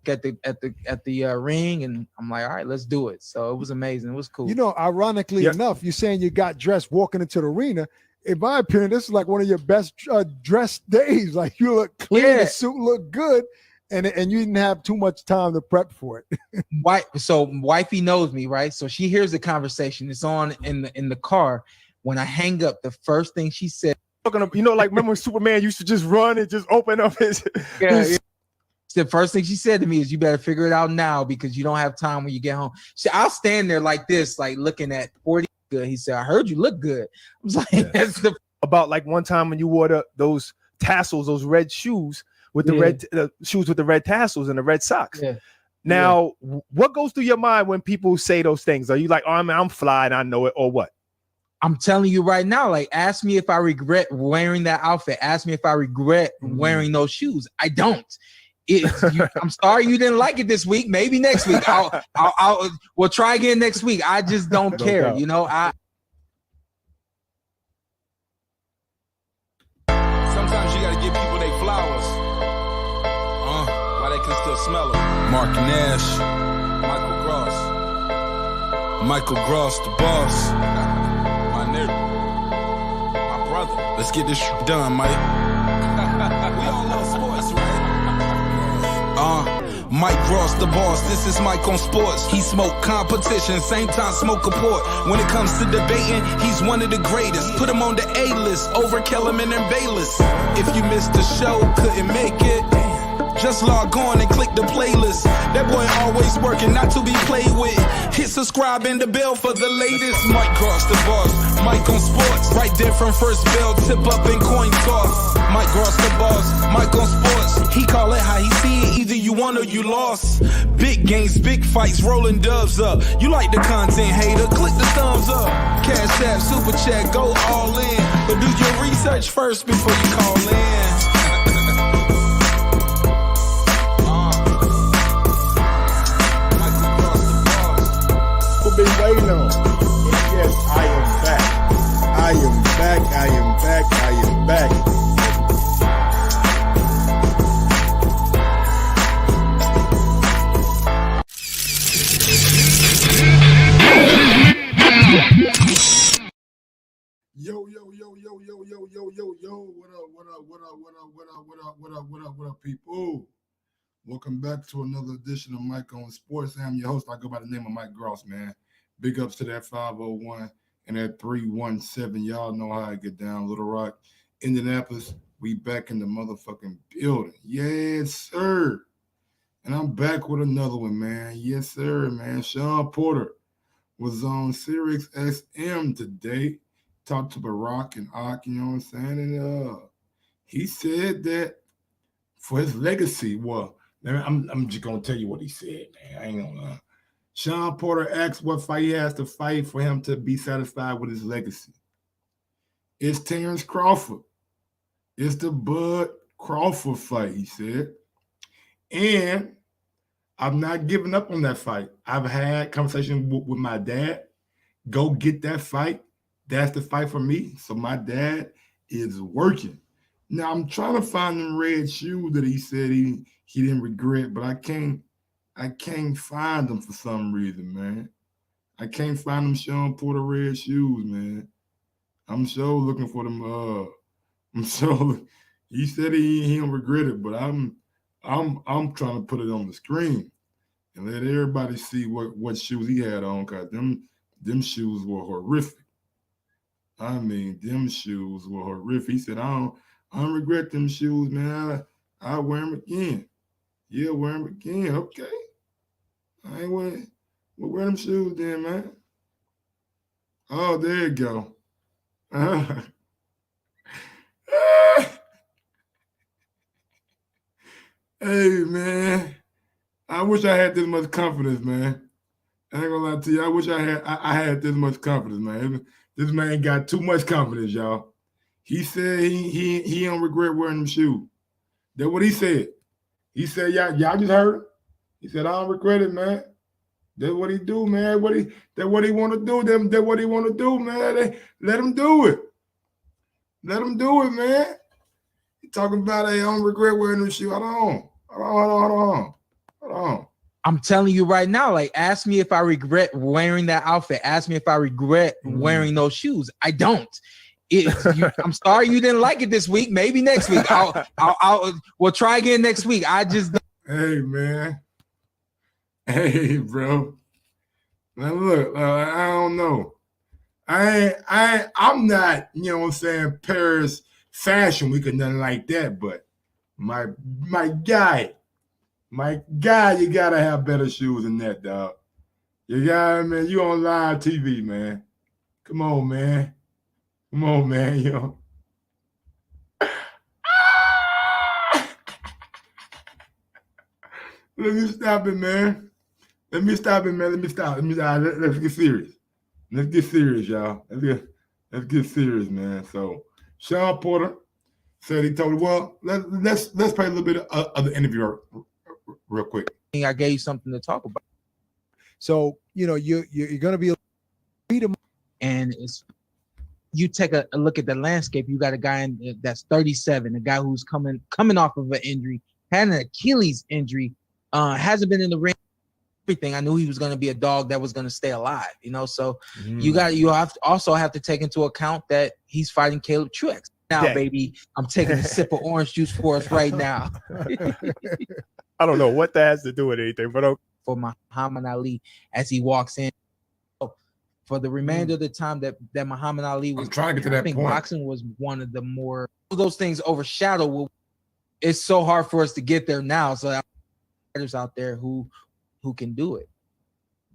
at the ring, and I'm like, all right, let's do it. So it was amazing. It was cool. You know, ironically enough, you're saying you got dressed walking into the arena. In my opinion, this is like one of your best dressed days. Like you look clean, the suit looked good, and you didn't have too much time to prep for it. So wifey knows me, right? So she hears the conversation. It's on in the car. When I hang up, the first thing she said, you know, like remember when Superman used to just run and just open up his the first thing she said to me is, you better figure it out now because you don't have time when you get home. I'll stand there like this, like looking at 40 good. He said, I heard you look good. I was like, that's about like one time when you wore those tassels, those red shoes with the red shoes with the red tassels and the red socks. Yeah. Now, what goes through your mind when people say those things? Are you like, oh, I'm fly and I know it, or what? I'm telling you right now, like, ask me if I regret wearing that outfit. Ask me if I regret wearing those shoes. I don't. I'm sorry you didn't like it this week. Maybe next week. We'll try again next week. I just don't care. You know, sometimes you gotta give people their flowers. While they can still smell them. Mark Nash, Michael Gross, the boss. My nigga, my brother. Let's get this done, Mike. We all love sports, right? Mike Ross, the boss. This is Mike on sports. He smoke competition, same time smoke a port. When it comes to debating, he's one of the greatest. Put him on the A-list over Kellerman and Bayless. If you missed the show, couldn't make it, just log on and click the playlist. That boy always working, not to be played with. Hit subscribe and the bell for the latest. Mike Gross, the boss. Mike on sports. Right there from first bell, tip up and coin toss. Mike Gross, the boss. Mike on sports. He call it how he see it. Either you won or you lost. Big games, big fights, rolling dubs up. You like the content, hater? Click the thumbs up. Cashapp, super chat, go all in. But do your research first before you call in. Been waiting on. Yes, I am back. I am back. I am back. I am back. Yo. What up, people? Welcome back to another edition of Mike on Sports. I'm your host. I go by the name of Mike Gross, man. Big ups to that 501 and that 317. Y'all know how I get down. Little Rock, Indianapolis. We back in the motherfucking building. Yes, sir. And I'm back with another one, man. Yes, sir, man. Shawn Porter was on Sirius XM today. Talked to Barack and Ak, you know what I'm saying? And he said that for his legacy, well, I'm just going to tell you what he said, man. I ain't going to lie. Shawn Porter asked what fight he has to fight for him to be satisfied with his legacy. It's Terence Crawford. It's the Bud Crawford fight, he said. And I'm not giving up on that fight. I've had conversation with my dad. Go get that fight. That's the fight for me. So my dad is working. Now, I'm trying to find them red shoes that he said he didn't regret, but I can't find them for some reason, man. I can't find them Shawn Porter red shoes, man. I'm sure looking for them. He said he don't regret it, but I'm trying to put it on the screen and let everybody see what shoes he had on, because them shoes were horrific. I mean, them shoes were horrific. He said, I don't regret them shoes, man. I'll wear them again. Yeah, wear them again. Okay. I ain't wearing. We'll wear them shoes then, man. Oh, there you go. Hey, man. I wish I had this much confidence, man. I ain't gonna lie to you. I wish I had this much confidence, man. This man got too much confidence, y'all. He said he don't regret wearing them shoes. That's what he said. He said, y'all just heard him. He said, I don't regret it, man. That's what he do, man. That's what he want to do. That's what he want to do, man. Let him do it. Let him do it, man. He talking about, hey, I don't regret wearing them shoes. Hold on. I'm telling you right now, like, ask me if I regret wearing that outfit. Ask me if I regret wearing those shoes. I don't. I'm sorry you didn't like it this week. Maybe next week. We'll try again next week. Hey, man. Hey, bro. Now look, I don't know. I'm not, you know what I'm saying, Paris Fashion Week or nothing like that, but my guy, you gotta have better shoes than that, dog. You gotta, man, you on live TV, man. Come on, man. Come on, man. You know. Let me stop it, man. Let's get serious. Let's get serious, y'all. Let's get serious, man. So Shawn Porter said he told, well, let's play a little bit of the interview real quick. I gave you something to talk about. So, you know, you're going to be freedom. And you take a look at the landscape. You got a guy that's 37, a guy who's coming off of an injury, had an Achilles injury, hasn't been in the ring. Everything. I knew he was going to be a dog that was going to stay alive, you know. So you also have to take into account that he's fighting Caleb Truex. Now, baby, I'm taking a sip of orange juice for us right now. I don't know what that has to do with anything, but for Muhammad Ali as he walks in. For the remainder of the time that Muhammad Ali was trying to get to that point. Boxing was one of the more those things overshadow. It's so hard for us to get there now. So there's out there who can do it.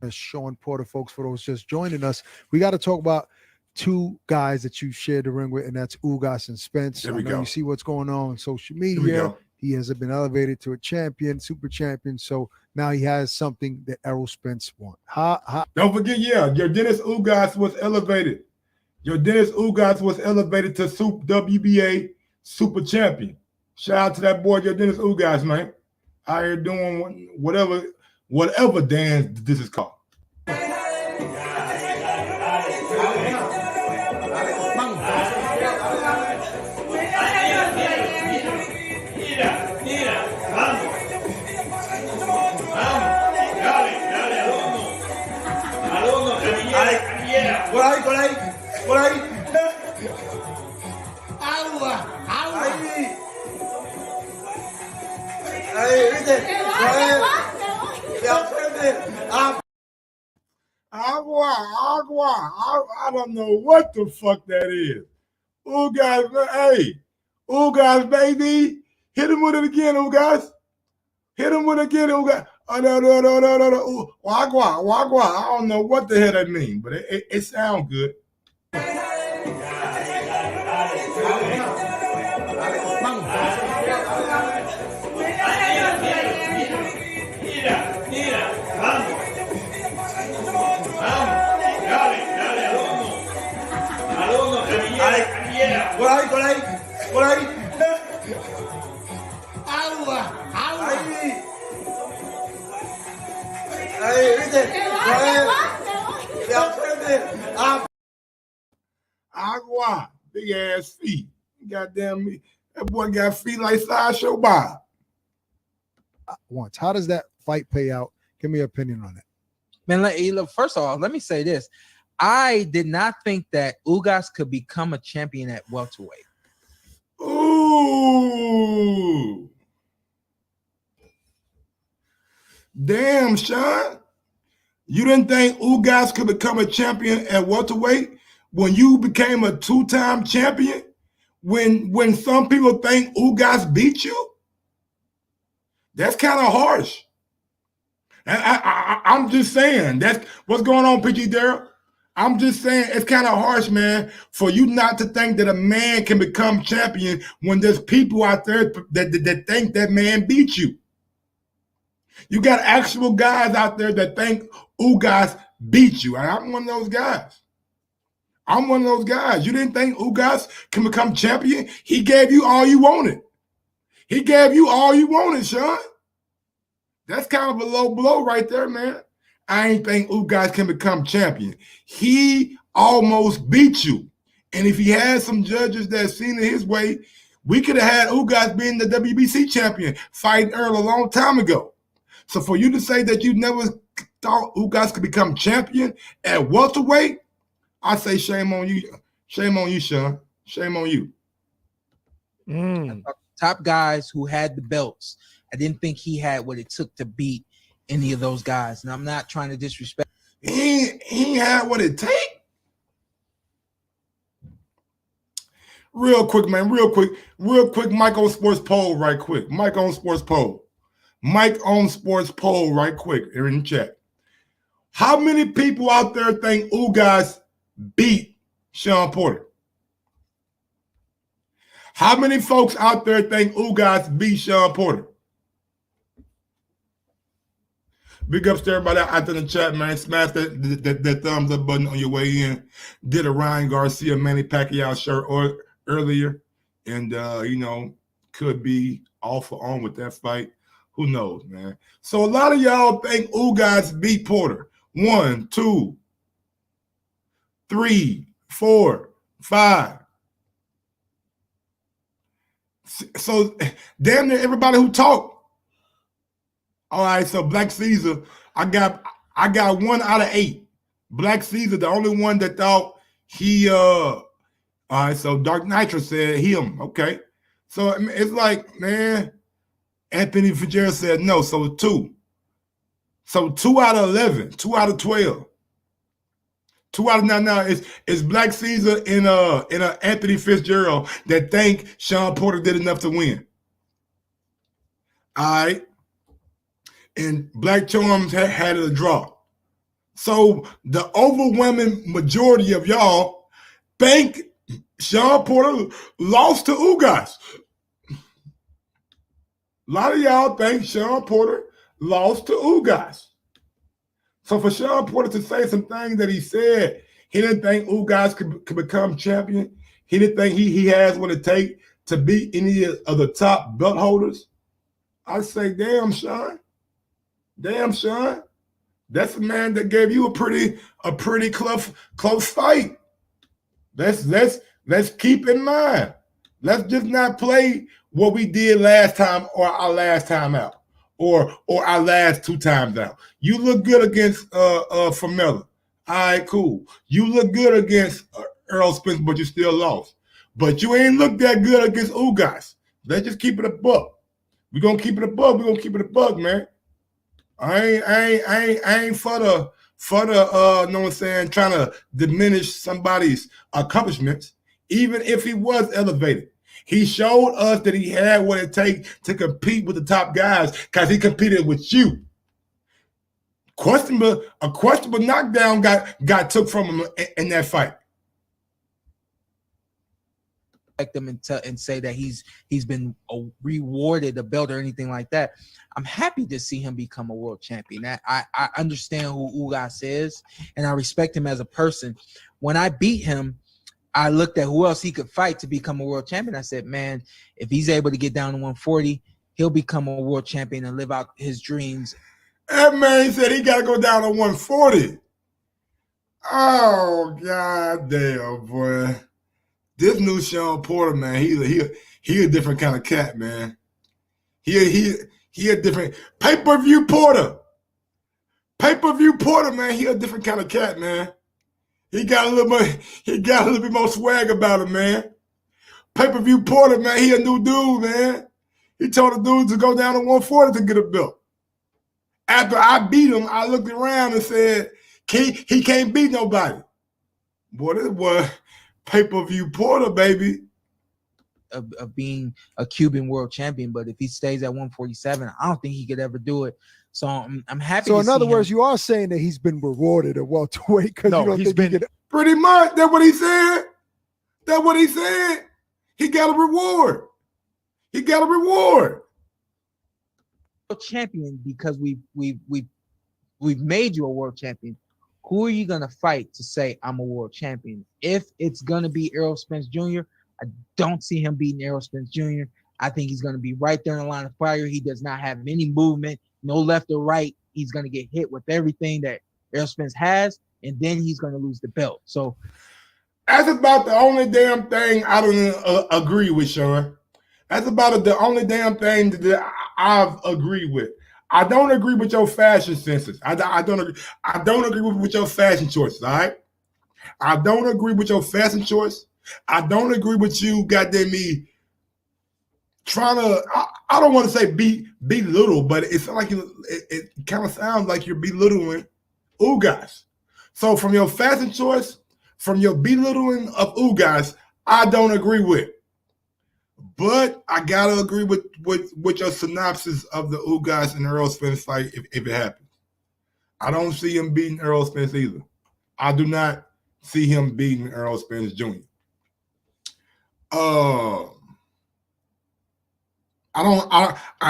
As Shawn Porter, folks, for those just joining us, we got to talk about two guys that you shared the ring with, and that's Ugas and Spence. There we go. You see what's going on social media. He has been elevated to a champion, super champion. So now he has something that Errol Spence wants. Don't forget, your Dennis Ugas was elevated. Your Dennis Ugas was elevated to WBA super champion. Shout out to that boy, your Dennis Ugas, man. Out here doing whatever dance this is called. Por ahí. Agua. Ahí, ¿viste? Agua. I don't know what the fuck that is. Ugas, baby. Hit him with it again, Ugas. Oh, no. Agua. I don't know what the hell that means, but it sounds good. Por ahí. Agua. Ahí, ¿viste? Agua. Big ass feet. Goddamn me. That boy got feet like Sideshow Bob. Once. How does that fight pay out? Give me your opinion on it. Man, first of all, let me say this. I did not think that Ugas could become a champion at welterweight. Ooh. Damn, Shawn. You didn't think Ugas could become a champion at welterweight when you became a two-time champion? When some people think Ugas beat you? That's kind of harsh. I'm just saying, that's what's going on, PG Darrell. I'm just saying it's kind of harsh, man, for you not to think that a man can become champion when there's people out there that think that man beat you. You got actual guys out there that think Ugas beat you. And I'm one of those guys. You didn't think Ugas can become champion? He gave you all you wanted. Shawn. That's kind of a low blow right there, man. I ain't think Ugas can become champion. He almost beat you. And if he had some judges that seen it his way, we could have had Ugas being the WBC champion, fighting Earl a long time ago. So for you to say that you never thought Ugas could become champion at welterweight, I say shame on you. Shame on you, Shawn. Shame on you. Top guys who had the belts. I didn't think he had what it took to beat any of those guys. And I'm not trying to disrespect. He had what it take. Real quick, man. Real quick. Mike on Sports poll, right quick. Mike on Sports poll, right quick. Here in the chat. How many people out there think Ugas beat Shawn Porter? How many folks out there think Ugas beat Shawn Porter? Big ups to everybody out there in the chat, man. Smash that thumbs up button on your way in. Did a Ryan Garcia Manny Pacquiao shirt earlier, and could be off or on with that fight. Who knows, man? So a lot of y'all think Ugas beat Porter. 1, 2, 3, 4, 5. So damn near everybody who talked. All right, so Black Caesar, I got 1 out of 8. Black Caesar, the only one that thought he all right, so Dark Nitro said him. Okay. So it's like, man, Anthony Fitzgerald said no. So 2. So 2 out of 11, 2 out of 12. 2 out of 9 now is Black Caesar and Anthony Fitzgerald that think Shawn Porter did enough to win. All right. And Black Charms had it a draw. So the overwhelming majority of y'all think Shawn Porter lost to Ugas. A lot of y'all think Shawn Porter lost to Ugas. So for Shawn Porter to say some things that he said, he didn't think Ugas could become champion. He didn't think he has what it takes to beat any of the top belt holders. I say, damn, Shawn. Damn, Shawn. That's a man that gave you a pretty close fight. Let's keep in mind. Let's just not play what we did last time or our last time out or our last 2 times out. You look good against Famella. All right, cool. You look good against Earl Spence, but you still lost. But you ain't looked that good against Ugas. Let's just keep it a buck. We're gonna keep it a buck. We're gonna keep it a buck, man. I ain't for the know what I'm saying, trying to diminish somebody's accomplishments, even if he was elevated. He showed us that he had what it takes to compete with the top guys because he competed with you. A questionable knockdown got took from him in that fight. Them and say that he's been rewarded a belt or anything like that. I'm happy to see him become a world champion. I understand who Ugas is, and I respect him as a person. When I beat him, I looked at who else he could fight to become a world champion. I said, man, if he's able to get down to 140, he'll become a world champion and live out his dreams. That man said he got to go down to 140. Oh, god damn, boy. This new Shawn Porter, man, he a different kind of cat, man. He a different pay-per-view Porter. Pay-per-view Porter, man, he a different kind of cat, man. He got a little bit more swag about him, man. Pay-per-view Porter, man, he a new dude, man. He told the dude to go down to 140 to get a belt. After I beat him, I looked around and said, he can't beat nobody. Boy, this boy pay-per-view Porter, baby. Of being a Cuban world champion, but if he stays at 147, I don't think he could ever do it. So I'm happy. So in other words, you are saying that he's been rewarded at welterweight because you don't think he could. Pretty much. That's what he said. That's what he said. He got a reward. He got a reward. Champion because we've made you a world champion. Who are you gonna fight to say I'm a world champion? If it's gonna be Errol Spence Jr., I don't see him beating Errol Spence Jr. I think he's gonna be right there in the line of fire. He does not have any movement, no left or right. He's gonna get hit with everything that Errol Spence has, and then he's gonna lose the belt. So that's about the only damn thing I don't agree with, Shawn. That's about the only damn thing that I've agreed with. I don't agree with your fashion senses. I don't agree. I don't agree with your fashion choices. All right. I don't agree with your fashion choice. I don't agree with you, goddamn me, trying to. I don't want to say belittle, but it's like it kind of sounds like you're belittling Ugas. So from your fashion choice, from your belittling of Ugas, I don't agree with. But I gotta agree with your synopsis of the Ugas and Earl Spence fight if it happens. I don't see him beating Earl Spence either. I do not see him beating Earl Spence Jr. I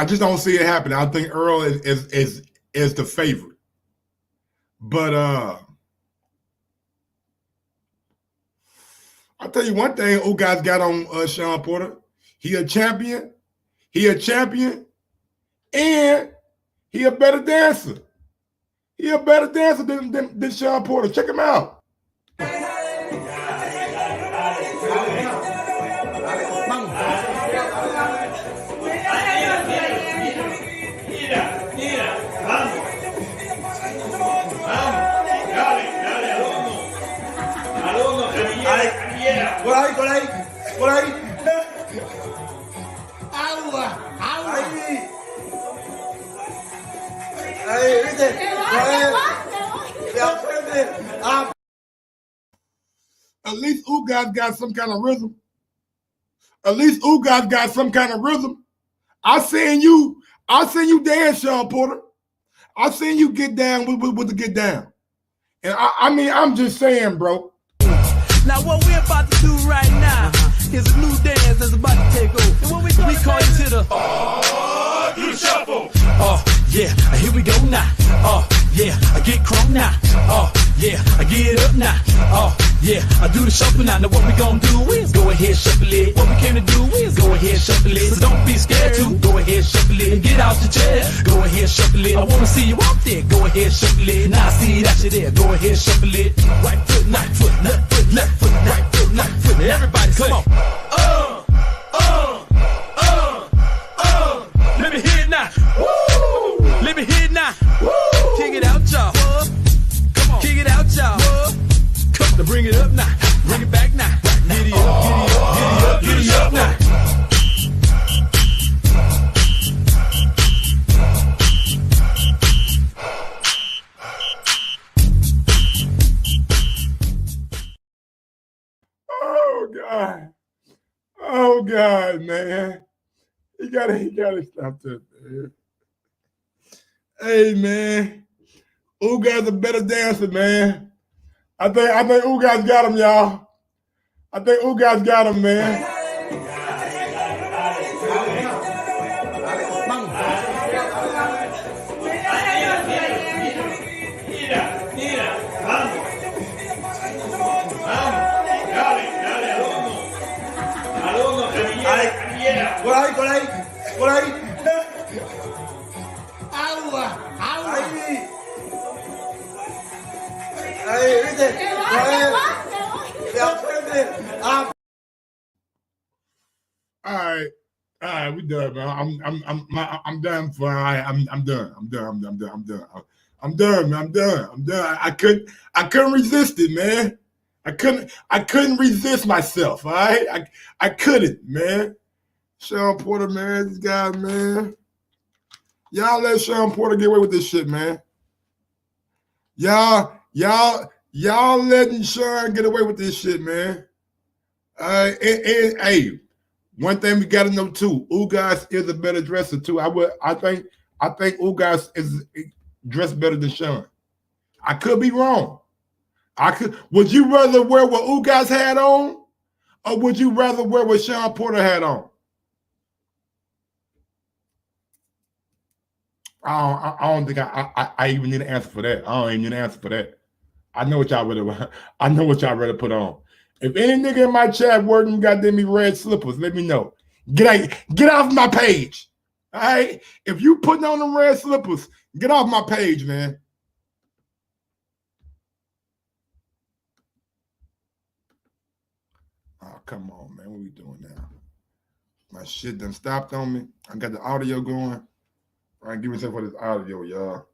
just don't see it happening. I think Earl is the favorite. But I'll tell you one thing Ugas got on Shawn Porter. He a champion. And he a better dancer. He a better dancer than Shawn Porter. Check him out. Por ahí. Agua. Ahí, ¿viste? At least Ugas got some kind of rhythm. I seen you dance, Shawn Porter. I seen you get down with the get down. And I mean, I'm just saying, bro. Now what we're about to do right now is a new dance that's about to take over. And what we call it to the do the shuffle. Oh yeah, here we go now. Oh yeah, I get crunk now. Oh yeah, I get up now. Oh yeah, I do the shuffle now. Now what we gonna do is go ahead shuffle it. What we came to do is go ahead shuffle it. So don't be scared to go ahead shuffle it. Get out your chair, go ahead shuffle it. I wanna see you out there, go ahead shuffle it. Now I see that you there, go ahead shuffle it. Right foot, left foot, left foot, left foot, right foot, left foot. Everybody, come on. Let me hear it now. Woo! Let me hear it now. Woo! Kick it out, y'all. Come on, kick it out, y'all. Come on, bring it up now. Bring it back now. Giddy up, giddy up now. Oh God, man. He gotta stop that, man. Hey, man. Ugas a better dancer, man. I think Ugas got him, y'all. I think Ugas got him, man. Por ahí. Agua. Ahí, ¿viste? All right, we done, man. I'm done for. I'm done. I'm done, man. I couldn't resist it, man. I couldn't resist myself. All right, I couldn't, man. Shawn Porter, man, this guy, man. Y'all let Shawn Porter get away with this shit, man. Y'all letting Shawn get away with this shit, man. And hey, one thing we got to know too, Ugas is a better dresser too. I think Ugas is dressed better than Shawn. I could be wrong. Would you rather wear what Ugas had on, or would you rather wear what Shawn Porter had on? I don't think I even need an answer for that. I don't even need an answer for that. I know what y'all rather put on. If any nigga in my chat wearing them goddamn red slippers, let me know. Get off my page. All right? If you putting on them red slippers, get off my page, man. Oh, come on, man. What we doing now? My shit done stopped on me. I got the audio going. All right, give me a second for this audio, y'all.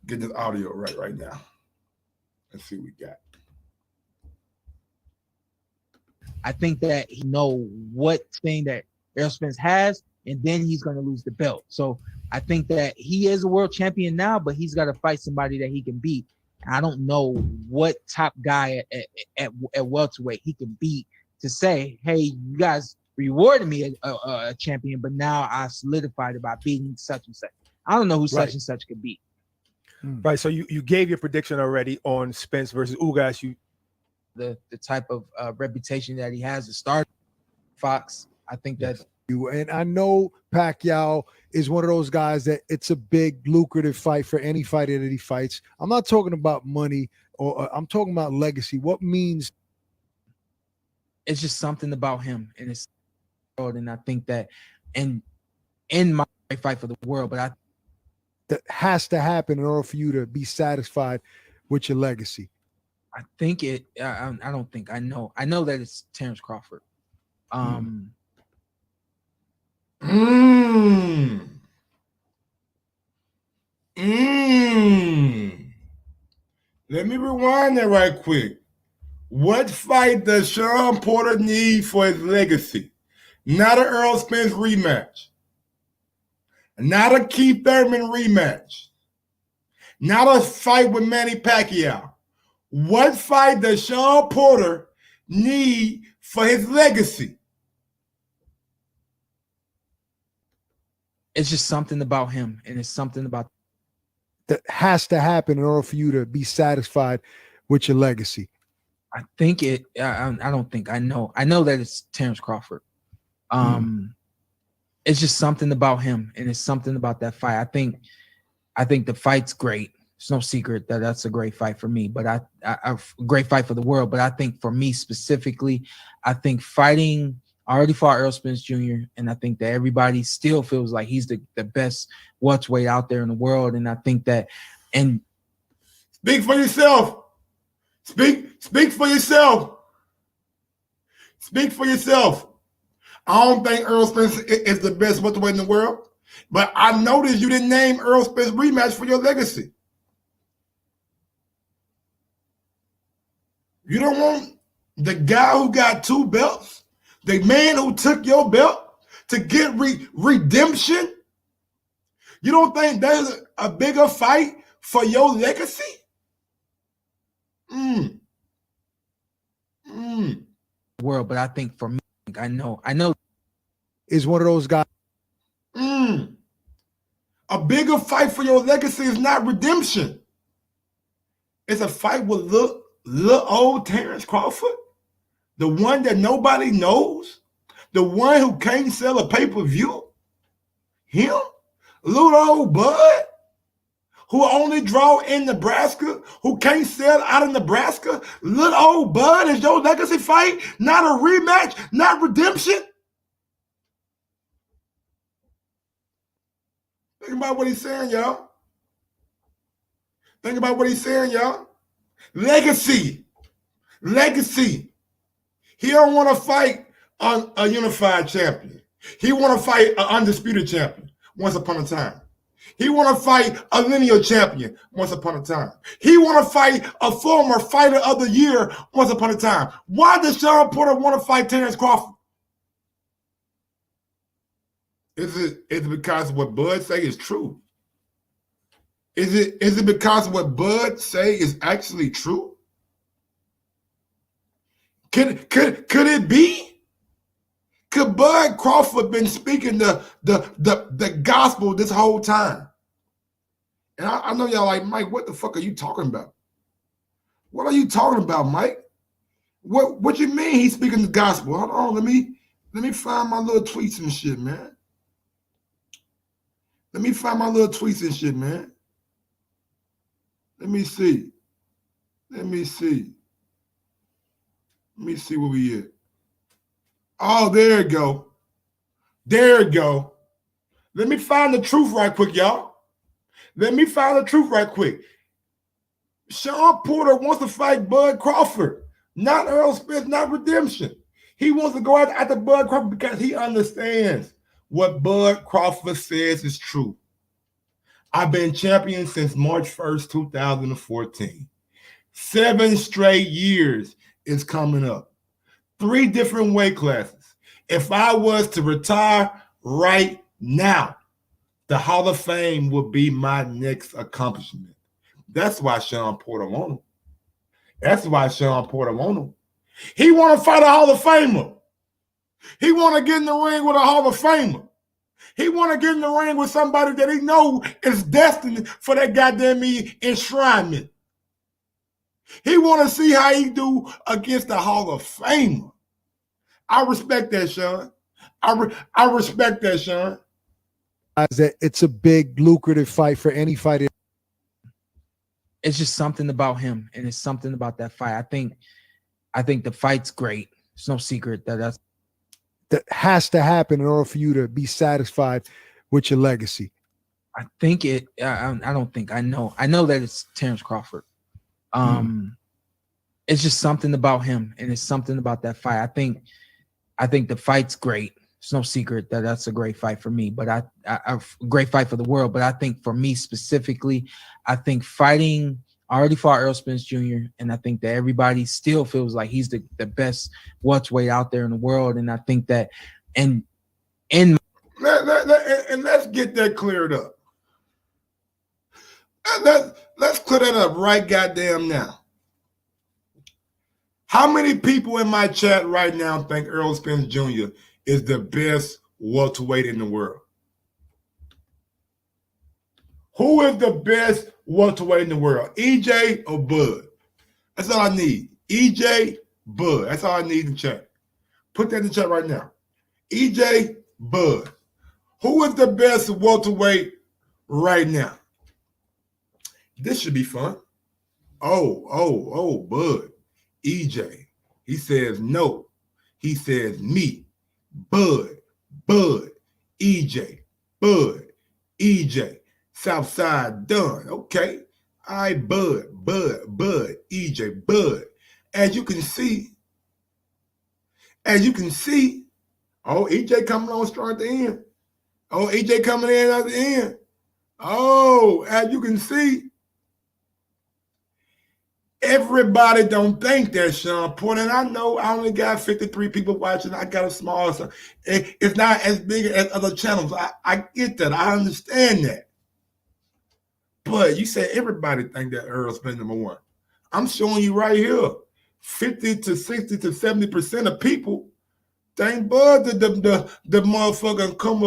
Get this audio right now. Let's see what we got. I think that he know what thing that Errol Spence has, and then he's going to lose the belt. So I think that he is a world champion now, but he's got to fight somebody that he can beat. I don't know what top guy at welterweight he can beat to say, hey, you guys rewarded me a champion, but now I solidified it by beating such and such. I don't know who such and such could beat. Right. So you gave your prediction already on Spence versus Ugas. The type of reputation that he has to start Fox. I think that and I know Pacquiao is one of those guys that it's a big lucrative fight for any fighter that he fights. I'm not talking about money or I'm talking about legacy. What means it's just something about him and it's and I think that in my fight for the world, but that has to happen in order for you to be satisfied with your legacy. I think it. I don't think I know. I know that it's Terence Crawford. Let me rewind that right quick. What fight does Shawn Porter need for his legacy? Not an Errol Spence rematch. Not a Keith Thurman rematch. Not a fight with Manny Pacquiao. What fight does Shawn Porter need for his legacy? It's just something about him, and it's something about that has to happen in order for you to be satisfied with your legacy. I think it. I don't think I know. I know that it's Terence Crawford. It's just something about him, and it's something about that fight. I think the fight's great. It's no secret that that's a great fight for me, but a great fight for the world. But I think for me specifically, I think I already fought Errol Spence Jr., and I think that everybody still feels like he's the best welterweight out there in the world. And I think that, and speak for yourself. Speak for yourself. Speak for yourself. I don't think Errol Spence is the best welterweight in the world, but I noticed you didn't name Errol Spence rematch for your legacy. You don't want the guy who got 2 belts, the man who took your belt to get redemption? You don't think there's a bigger fight for your legacy? World, but I think for me, I know is one of those guys. A bigger fight for your legacy is not redemption. It's a fight with little old Terence Crawford, the one that nobody knows, the one who can't sell a pay-per-view. Him, little old bud, who only draw in Nebraska, who can't sell out of Nebraska. Little old bud is your legacy fight, not a rematch, not redemption. Think about what he's saying, y'all. Think about what he's saying, y'all. Legacy. He don't want to fight a unified champion. He want to fight an undisputed champion once upon a time. He want to fight a lineal champion once upon a time. He want to fight a former fighter of the year once upon a time. Why does Shawn Porter want to fight Terence Crawford? Is it because of what Bud say is true? Is it because of what Bud say is actually true? Could it be? Could Bud Crawford been speaking the gospel this whole time? And I know y'all like, Mike, what the fuck are you talking about? What are you talking about, Mike? What you mean he's speaking the gospel? Hold on, let me find my little tweets and shit, man. Let me find my little tweets and shit, man. Let me see. Let me see where we at. Oh, there it go. There it go. Let me find the truth right quick, y'all. Let me find the truth right quick. Shawn Porter wants to fight Bud Crawford, not Errol Spence, not redemption. He wants to go after Bud Crawford because he understands what Bud Crawford says is true. I've been champion since March 1st, 2014. 7 straight years is coming up. 3 different weight classes. If I was to retire right now, the Hall of Fame would be my next accomplishment. That's why Shawn Porter want him. That's why Shawn Porter want him. He want to fight a Hall of Famer. He want to get in the ring with a Hall of Famer. He want to get in the ring with somebody that he know is destined for that goddamn enshrinement. He want to see how he do against the Hall of Famer. I respect that, Shawn. I respect that, Shawn. That it's a big, lucrative fight for any fighter. It's just something about him, and it's something about that fight. I think the fight's great. It's no secret that has to happen in order for you to be satisfied with your legacy. I think it. I don't think I know. I know that it's Terence Crawford. It's just something about him, and it's something about that fight. I think the fight's great. It's no secret that that's a great fight for me, but a great fight for the world. But I think for me specifically, I think fighting. I already fought Errol Spence Jr., and I think that everybody still feels like he's the best welterweight out there in the world. And I think that, and let's get that cleared up. Let's clear that up right goddamn now. How many people in my chat right now think Errol Spence Jr. is the best welterweight in the world? Who is the best welterweight in the world? EJ or Bud? That's all I need. EJ, Bud. That's all I need in chat. Put that in the chat right now. EJ, Bud. Who is the best welterweight right now? This should be fun. Oh, Bud. EJ. He says no. He says me. Bud, EJ, Bud, EJ. Southside done. Okay. All right, Bud, EJ, Bud. As you can see, oh, EJ coming on strong at the end. Oh, EJ coming in at the end. Oh, as you can see, everybody don't think that, Shawn Porter. And I know I only got 53 people watching. I got a small, so it's not as big as other channels. I get that. I understand that. But you said everybody think that Earl's been number one. I'm showing you right here, 50 to 60 to 70% of people think Bud the motherfucker come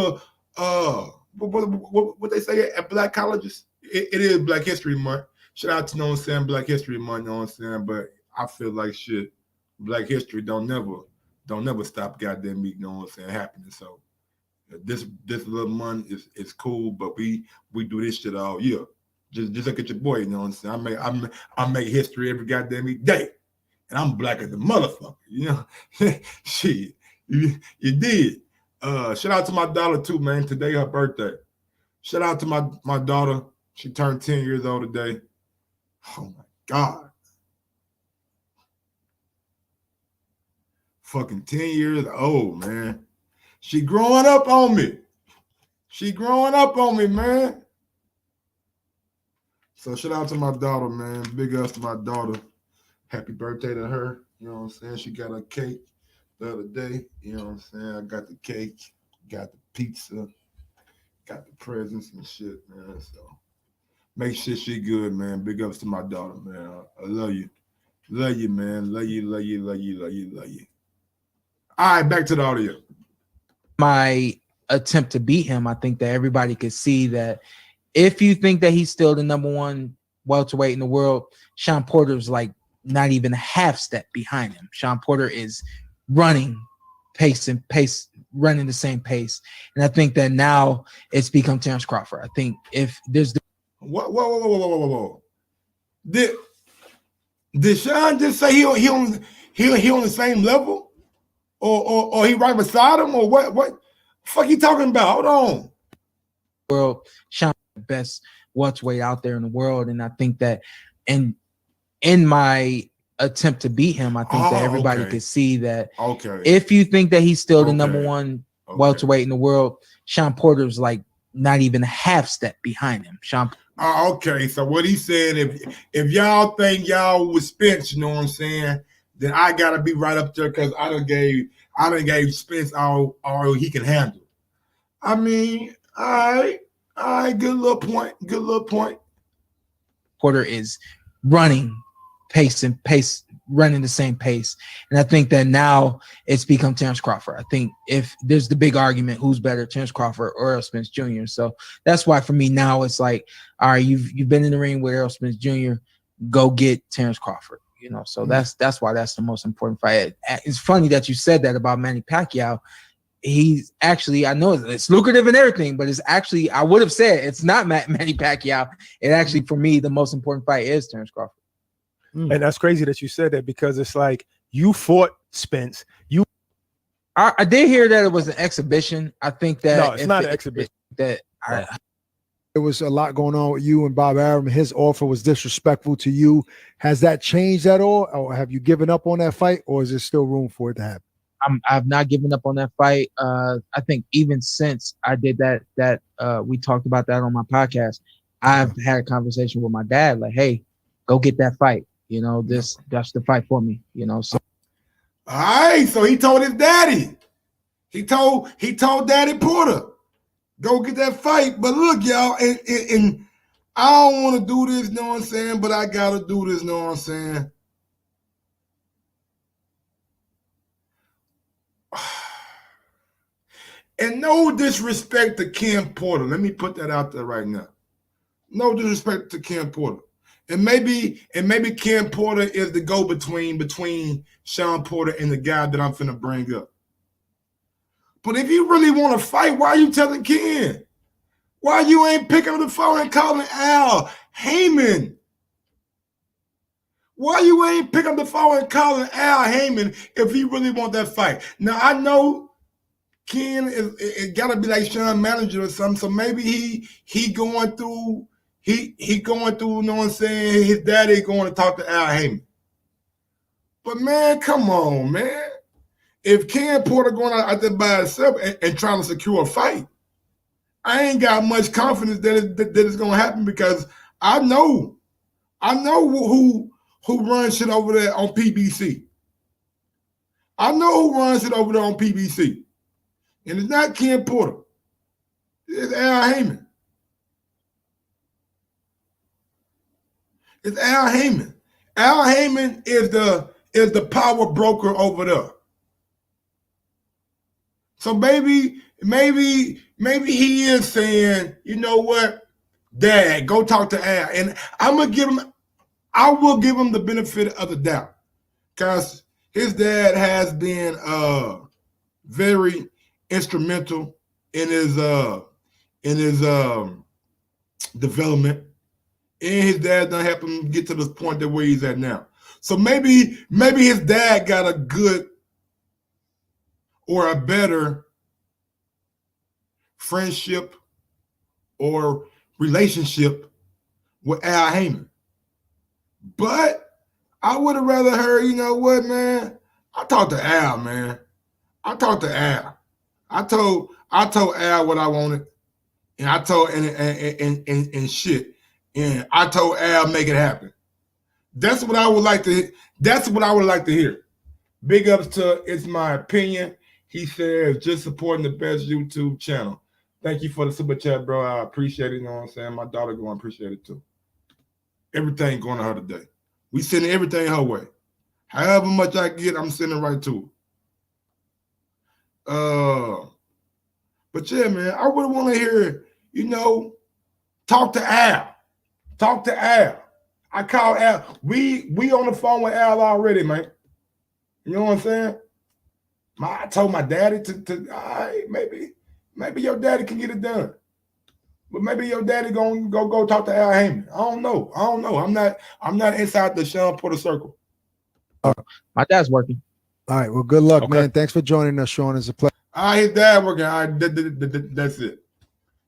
what they say at black colleges. It is Black History Month. Shout out to, you know what I'm saying, Black History Month, you know what I'm saying? But I feel like shit, Black History don't never stop goddamn me, you know what I'm saying, happening. So this little month is cool, but we do this shit all year. Just look at your boy, you know what I'm saying? I make history every goddamn day. And I'm black as a motherfucker, you know? Shit, you did. Shout out to my daughter too, man. Today her birthday. Shout out to my daughter. She turned 10 years old today. Oh my God. Fucking 10 years old, man. She growing up on me. Man. So shout out to my daughter, man. Big ups to my daughter. Happy birthday to her. You know what I'm saying? She got a cake the other day. You know what I'm saying? I got the cake, got the pizza, got the presents and shit, man. So make sure she good, man. Big ups to my daughter, man. I love you. Love you, man. Love you. All right, back to the audio. My attempt to beat him, I think that everybody could see that if you think that he's still the number one welterweight in the world, Shawn Porter's like not even a half step behind him. Shawn Porter is running running the same pace. And I think that now it's become Terence Crawford. I think if there's Whoa. Did Shawn just say he on the same level? Or he right beside him? Or what the fuck you talking about? Hold on. World, Shawn the best welterweight out there in the world. And I think that in my attempt to beat him, I think that everybody could see that if you think that he's still the number one welterweight in the world, Shawn Porter's like not even a half step behind him. Shawn. Okay, so what he said, if y'all think y'all was Spence, you know what I'm saying, then I gotta be right up there because I done gave Spence all he can handle. I mean, all right, good little point. Porter is running running the same pace. And I think that now it's become Terence Crawford. I think if there's the big argument, who's better, Terence Crawford or Errol Spence Jr. So that's why for me now it's like, all right, you've been in the ring with Errol Spence Jr., go get Terence Crawford. You know, so that's why that's the most important fight. It's funny that you said that about Manny Pacquiao. He's actually, I know it's lucrative and everything, but it's actually, I would have said it's not Manny Pacquiao. It actually, for me, the most important fight is Terence Crawford. And that's crazy that you said that because it's like you fought Spence. I did hear that it was an exhibition. I think that no, it's not an exhibition. There was a lot going on with you and Bob Arum. His offer was disrespectful to you. Has that changed at all, or have you given up on that fight, or is there still room for it to happen? I've not given up on that fight. I think even since I did that we talked about that on my podcast, I've had a conversation with my dad, like, hey, go get that fight. You know, that's the fight for me, you know. So all right, so he told his daddy. He told Daddy Porter, go get that fight. But look, y'all, and I don't want to do this, know what I'm saying? But I gotta do this, know what I'm saying? And no disrespect to Ken Porter. Let me put that out there right now. No disrespect to Ken Porter. And maybe Ken Porter is the go-between Shawn Porter and the guy that I'm finna bring up. But if you really want to fight, why are you telling Ken? Why you ain't picking up the phone and calling Al Heyman? Why you ain't picking up the phone and calling Al Heyman if he really want that fight? Now, I know Ken it got to be like Shawn manager or something, so maybe he going through, he going through, you know what I'm saying, his daddy going to talk to Al Heyman. But, man, come on, man. If Ken Porter going out there by himself and trying to secure a fight, I ain't got much confidence that it's going to happen because I know who runs shit over there on PBC. I know who runs it over there on PBC. And it's not Ken Porter. It's Al Heyman. It's Al Heyman. Al Heyman is the power broker over there. So maybe he is saying, you know what, Dad, go talk to Al. And I will give him the benefit of the doubt. Because his dad has been very instrumental in his development. And his dad done helped him get to this point that where he's at now. So maybe his dad got a good or a better friendship or relationship with Al Heyman. But I would have rather heard, you know what, man? I talked to Al, man. I talked to Al. I told Al what I wanted, and I told and shit. And I told Al make it happen. That's what I would like to. That's what I would like to hear. Big ups to It's My Opinion. He says just supporting the best YouTube channel. Thank you for the super chat, bro. I appreciate it. You know what I'm saying? My daughter going to appreciate it too. Everything going to her today. We sending everything her way. However much I get, I'm sending right to her. But yeah, man, I would want to hear, you know, talk to Al. Talk to Al. I call Al. We on the phone with Al already, man. You know what I'm saying? I told my daddy to maybe your daddy can get it done. But maybe your daddy gonna go talk to Al Heyman. I don't know. I'm not inside the Shawn Porter circle. My dad's working. All right. Well, good luck, man. Thanks for joining us, Shawn. It's a pleasure. All right, his dad working. All right, that's it.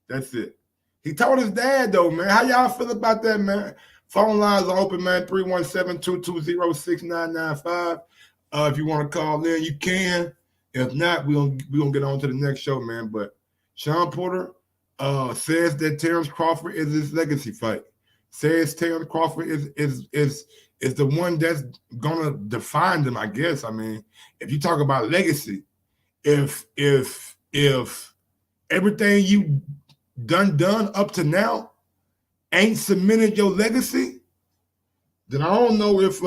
That's it. He told his dad, though, man. How y'all feel about that, man? Phone lines are open, man. 317-220-6995. If you want to call in, you can. If not, we're gonna get on to the next show, man. But Shawn Porter, says that Terence Crawford is his legacy fight. Says Terence Crawford is the one that's gonna define them, I guess. I mean, if you talk about legacy, if everything you done up to now ain't cemented your legacy, then I don't know if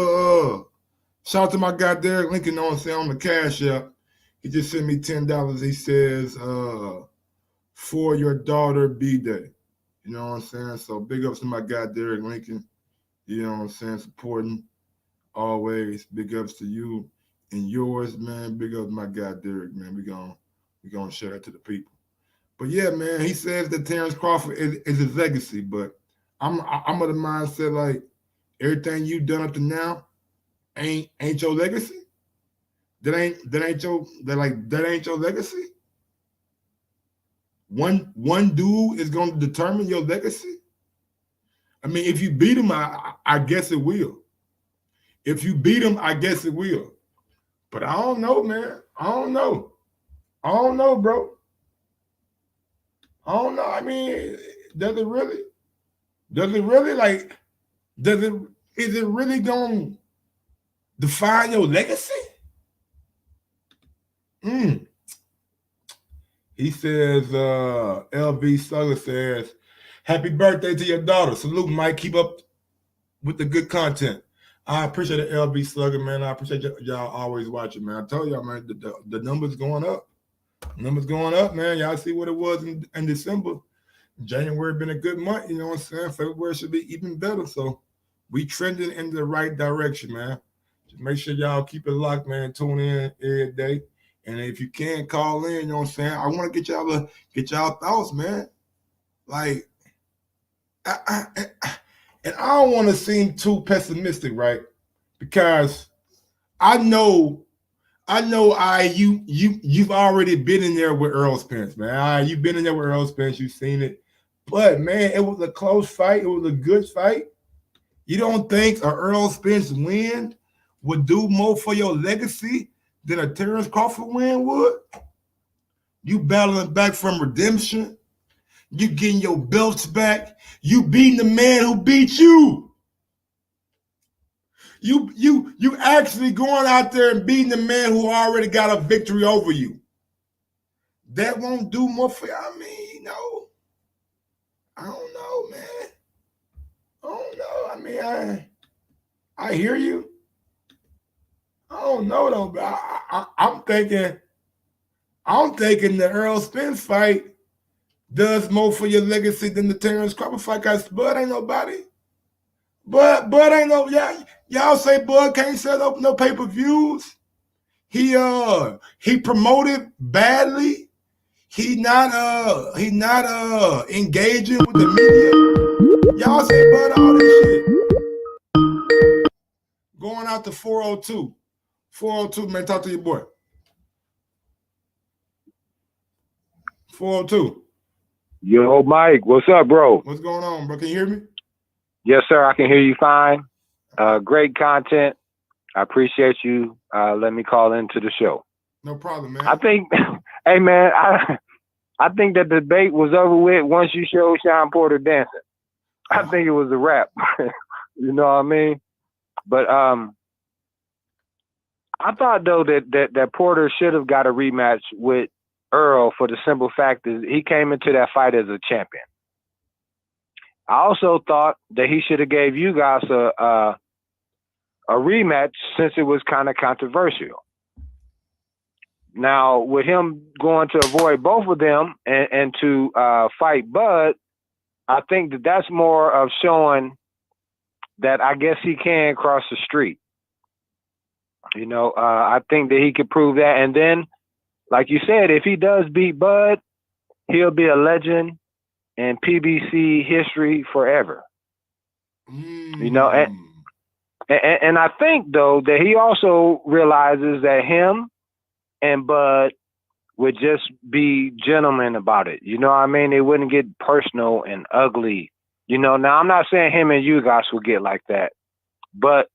shout out to my guy Derek Lincoln on the Cashapp. He just sent me $10. He says for your daughter B-Day. You know what I'm saying? So big ups to my guy Derek Lincoln. You know what I'm saying? Supporting always. Big ups to you and yours, man. Big ups to my guy Derek, man. We gonna share that to the people. But yeah, man, he says that Terence Crawford is his legacy. But I'm of the mindset like everything you done up to now ain't your legacy. That ain't your legacy. One dude is going to determine your legacy. I mean, if you beat him, I guess it will. If you beat him, I guess it will. But I don't know, man. I don't know, bro. I don't know. I mean, is it really going to define your legacy? He says, LV Slugger says, happy birthday to your daughter. Salute, Mike. Keep up with the good content. I appreciate it, LV Slugger, man. I appreciate y'all always watching, man. I told y'all, man, the numbers going up. Numbers going up, man. Y'all see what it was in December. January been a good month, you know what I'm saying? February should be even better. So we trending in the right direction, man. Just make sure y'all keep it locked, man. Tune in every day. And if you can call in, you know what I'm saying? I want to get y'all thoughts, man. Like, and I don't want to seem too pessimistic, right? Because I know you've already been in there with Earl Spence, man. You've been in there with Earl Spence, you've seen it. But man, it was a close fight, it was a good fight. You don't think a Earl Spence win would do more for your legacy than a Terence Crawford win would? You battling back from redemption. You getting your belts back. You beating the man who beat you. You actually going out there and beating the man who already got a victory over you. That won't do more for you. I mean, I don't know, man. I don't know. I mean, I hear you. I don't know though, but I'm thinking the Earl Spence fight does more for your legacy than the Terence Crawford fight. Cause Bud ain't nobody. Bud ain't no. Y'all say Bud can't set up no pay-per-views. He promoted badly. He not engaging with the media. Y'all say Bud all this shit. Going out to 402. 402, man, talk to your boy. 402. Yo, Mike, what's up, bro? What's going on, bro? Can you hear me? Yes, sir, I can hear you fine. Great content. I appreciate you letting me call into the show. No problem, man. I think, hey, man, I think that the debate was over with once you showed Shawn Porter dancing. I think it was a wrap. You know what I mean? But I thought, though, that Porter should have got a rematch with Earl for the simple fact that he came into that fight as a champion. I also thought that he should have gave you guys a rematch since it was kind of controversial. Now, with him going to avoid both of them and to fight Bud, I think that that's more of showing that I guess he can cross the street. You know, I think that he could prove that. And then, like you said, if he does beat Bud, he'll be a legend in PBC history forever. You know, and I think, though, that he also realizes that him and Bud would just be gentlemen about it. You know what I mean? They wouldn't get personal and ugly. You know, now I'm not saying him and Ugas will get like that, but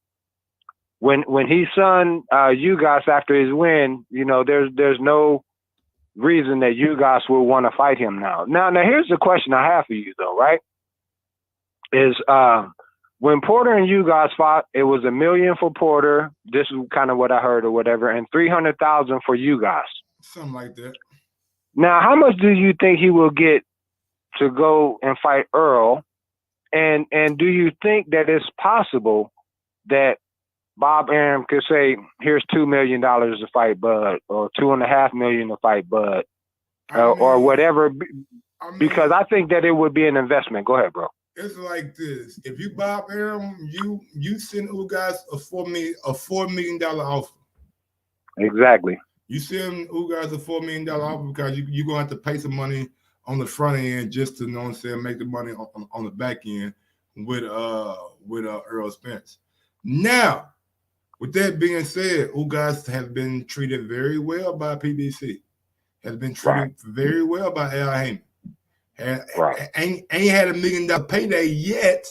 when he son Ugas after his win, you know, there's no reason that you guys will want to fight him now. Now, here's the question I have for you, though, right? Is when Porter and you guys fought, it was $1 million for Porter. This is kind of what I heard or whatever, and $300,000 for you guys. Something like that. Now, how much do you think he will get to go and fight Earl? And do you think that it's possible that Bob Arum could say, "Here's $2 million to fight Bud," or $2.5 million to fight Bud, or whatever? Because I think that it would be an investment. Go ahead, bro. It's like this: if you Bob Arum, you send Ugas a $4 million offer. Exactly. You send Ugas a $4 million offer because you're gonna have to pay some money on the front end just to, you know what I'm saying, make the money on the back end with Earl Spence. Now, with that being said, Ugas has been treated very well by PBC. Has been treated very well by Al Heyman. Ain't had $1 million payday yet,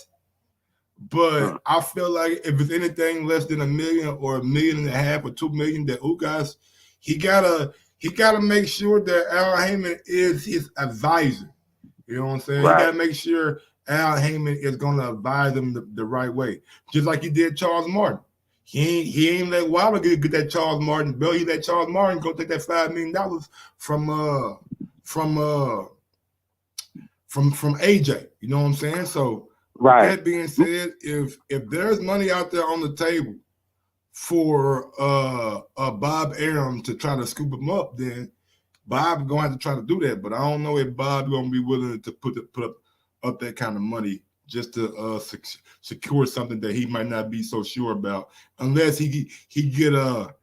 but I feel like if it's anything less than $1 million or $1.5 million or $2 million, that Ugas, he gotta make sure that Al Heyman is his advisor. You know what I'm saying? He gotta make sure Al Heyman is gonna advise him the right way, just like he did Charles Martin. He ain't let Wilder get that Charles Martin bill. He let Charles Martin go take that $5 million from AJ. You know what I'm saying? So with that being said, if there's money out there on the table for Bob Arum to try to scoop him up, then Bob gonna have to try to do that. But I don't know if Bob gonna be willing to put up that kind of money just to secure something that he might not be so sure about, unless he get the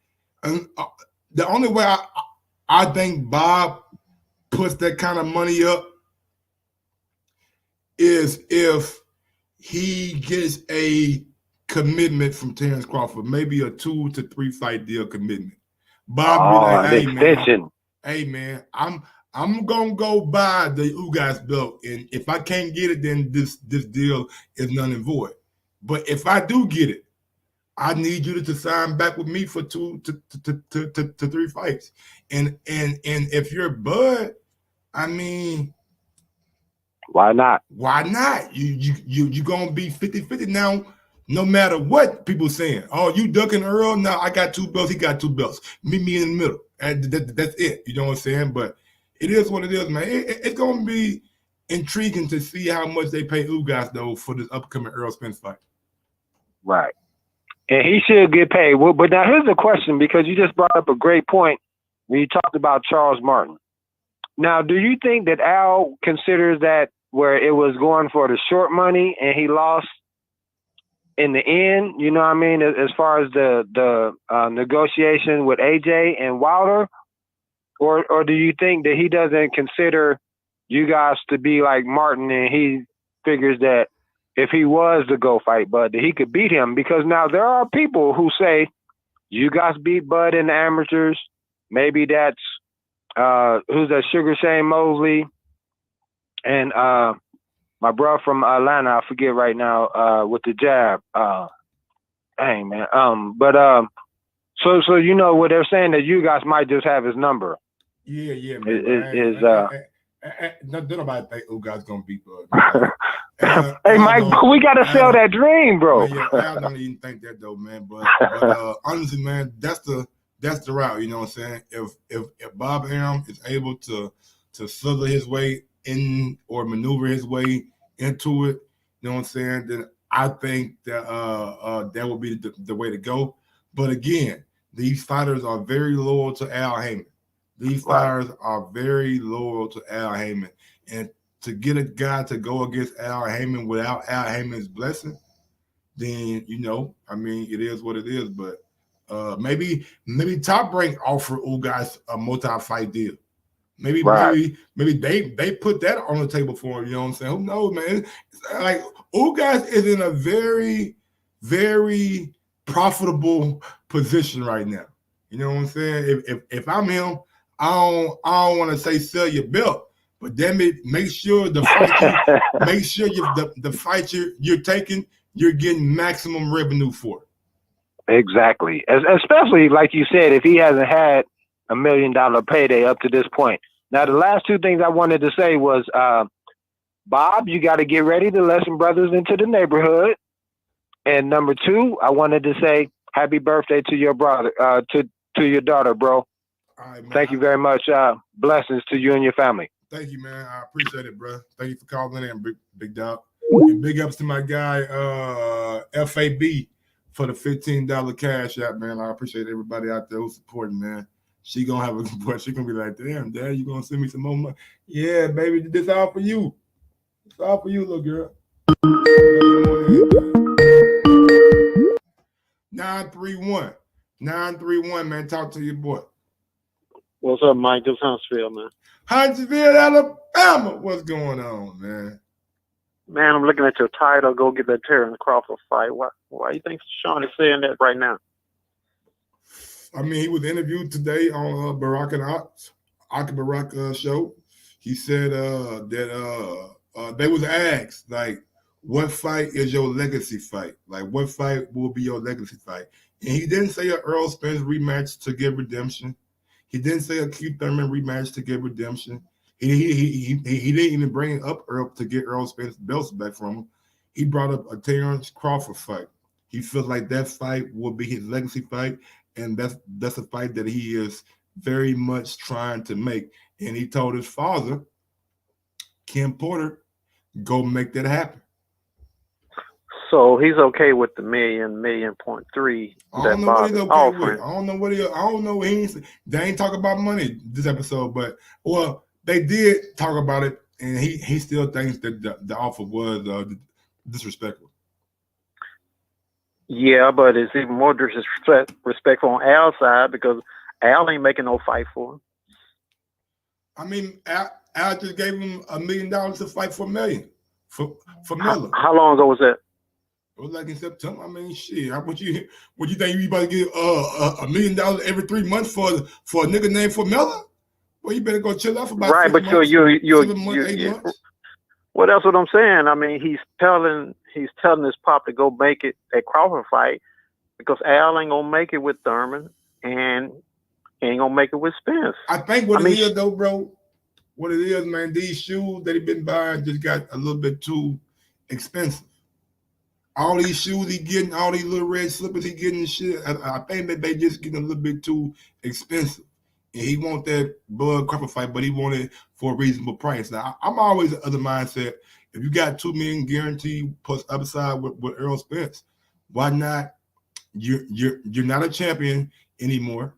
only way I think Bob puts that kind of money up is if he gets a commitment from Terence Crawford, maybe a 2 to 3 fight deal commitment. Bob be like, hey man, I'm gonna go buy the Ugas belt, and if I can't get it, then this deal is null and void. But if I do get it, I need you to sign back with me for 2 to 3 fights. And if you're Bud, I mean, why not? Why not? You gonna be 50-50 now, no matter what people saying. Oh, you ducking Earl? No, I got 2 belts, he got 2 belts. Meet me in the middle. And that's it. You know what I'm saying? But it is what it is, man. It's gonna be intriguing to see how much they pay Ugas though for this upcoming Earl Spence fight. Right. And he should get paid. Well, but now here's the question, because you just brought up a great point when you talked about Charles Martin. Now, do you think that Al considers that where it was going for the short money and he lost in the end, you know what I mean, as far as the negotiation with AJ and Wilder? Or do you think that he doesn't consider you guys to be like Martin, and he figures that if he was to go fight Bud, that he could beat him? Because now there are people who say you guys beat Bud in the amateurs. Maybe that's who's that, Sugar Shane Mosley, and my brother from Atlanta, I forget right now, with the jab. Dang, man. So you know what they're saying, that you guys might just have his number. Yeah, man. Nobody think Ugas gonna beat Bud. Hey, Mike, we gotta sell that dream, bro. I don't even think that though, man. But honestly, man, that's the route. You know what I'm saying? If Bob Arum is able to slither his way in or maneuver his way into it, you know what I'm saying, then I think that that would be the way to go. But again, these fighters are very loyal to Al Heyman. These fighters are very loyal to Al Heyman. And to get a guy to go against Al Heyman without Al Heyman's blessing, then, you know, I mean, it is what it is. But maybe Top Rank offer Ugas a multi-fight deal. Maybe they put that on the table for him. You know what I'm saying? Who knows, man? Like, Ugas is in a very, very profitable position right now. You know what I'm saying? If I'm him, I don't want to say sell your belt, but damn it, make sure the fight you're taking, you're getting maximum revenue for it. Exactly. Especially like you said, if he hasn't had $1 million payday up to this point. Now, the last two things I wanted to say was, Bob, you got to get ready to let some brothers into the neighborhood. And number two, I wanted to say happy birthday to your brother, to your daughter, bro. All right, man. Thank you very much. Blessings to you and your family. Thank you, man. I appreciate it, bro. Thank you for calling in, big dog. And big ups to my guy, FAB, for the $15 cash app, man. I appreciate everybody out there who's supporting, man. She gonna have a but she gonna be like, damn, Dad, you gonna send me some more money? Yeah, baby, this all for you. It's all for you, little girl. 931, man. Talk to your boy. What's up, Mike? This is Huntsville, man. Huntsville, Alabama. What's going on, man? Man, I'm looking at your title. Go get that Terence Crawford fight. Why you think Shawn is saying that right now? I mean, he was interviewed today on Barack and Barack show. He said that they was asked, like, what fight is your legacy fight? Like, what fight will be your legacy fight? And he didn't say an Earl Spence rematch to give redemption. He didn't say a Keith Thurman rematch to give redemption. He didn't even bring up Earl to get Earl Spence belts back from him. He brought up a Terence Crawford fight. He feels like that fight will be his legacy fight, and that's a fight that he is very much trying to make. And he told his father, Ken Porter, go make that happen. So he's okay with the $1.3 million. I don't know what he's okay with. I don't know. They ain't talk about money this episode, but they did talk about it, and he still thinks that the offer was disrespectful. Yeah, but it's even more disrespectful on Al's side because Al ain't making no fight for him. I mean, Al just gave him $1 million to fight for $1 million for Miller. How long ago was that? It was like in September. I mean, shit. What you think you about to get $1 million every 3 months for a nigga named for Miller? Well, you better go chill out for about 6 months, 7 months, 8 months. Well, that's what I'm saying. I mean, he's telling his pop to go make it at Crawford fight because Al ain't gonna make it with Thurman and he ain't gonna make it with Spence. I think what it is though, bro. What it is, man. These shoes that he been buying just got a little bit too expensive. All these shoes he getting, all these little red slippers he getting and shit. I think that they just getting a little bit too expensive. And he want that Bud Crawford fight, but he want it for a reasonable price. Now, I'm always of the mindset, if you got $2 million guaranteed plus upside with Earl Spence, why not? You're not a champion anymore.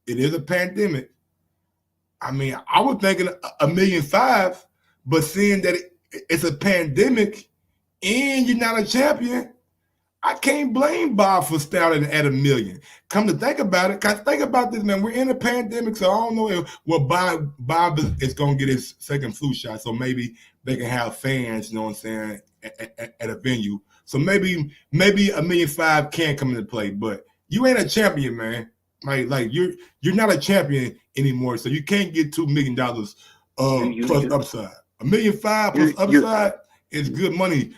It is a pandemic. I mean, I was thinking $1.5 million, but seeing that it's a pandemic and you're not a champion, I can't blame Bob for starting at $1 million. Come to think about it, because think about this, man. We're in a pandemic, so I don't know if Bob is going to get his second flu shot, so maybe they can have fans, you know what I'm saying, at a venue. So maybe $1.5 million can come into play, but you ain't a champion, man. Like you're not a champion anymore, so you can't get $2 million plus upside. $1.5 million plus upside is good money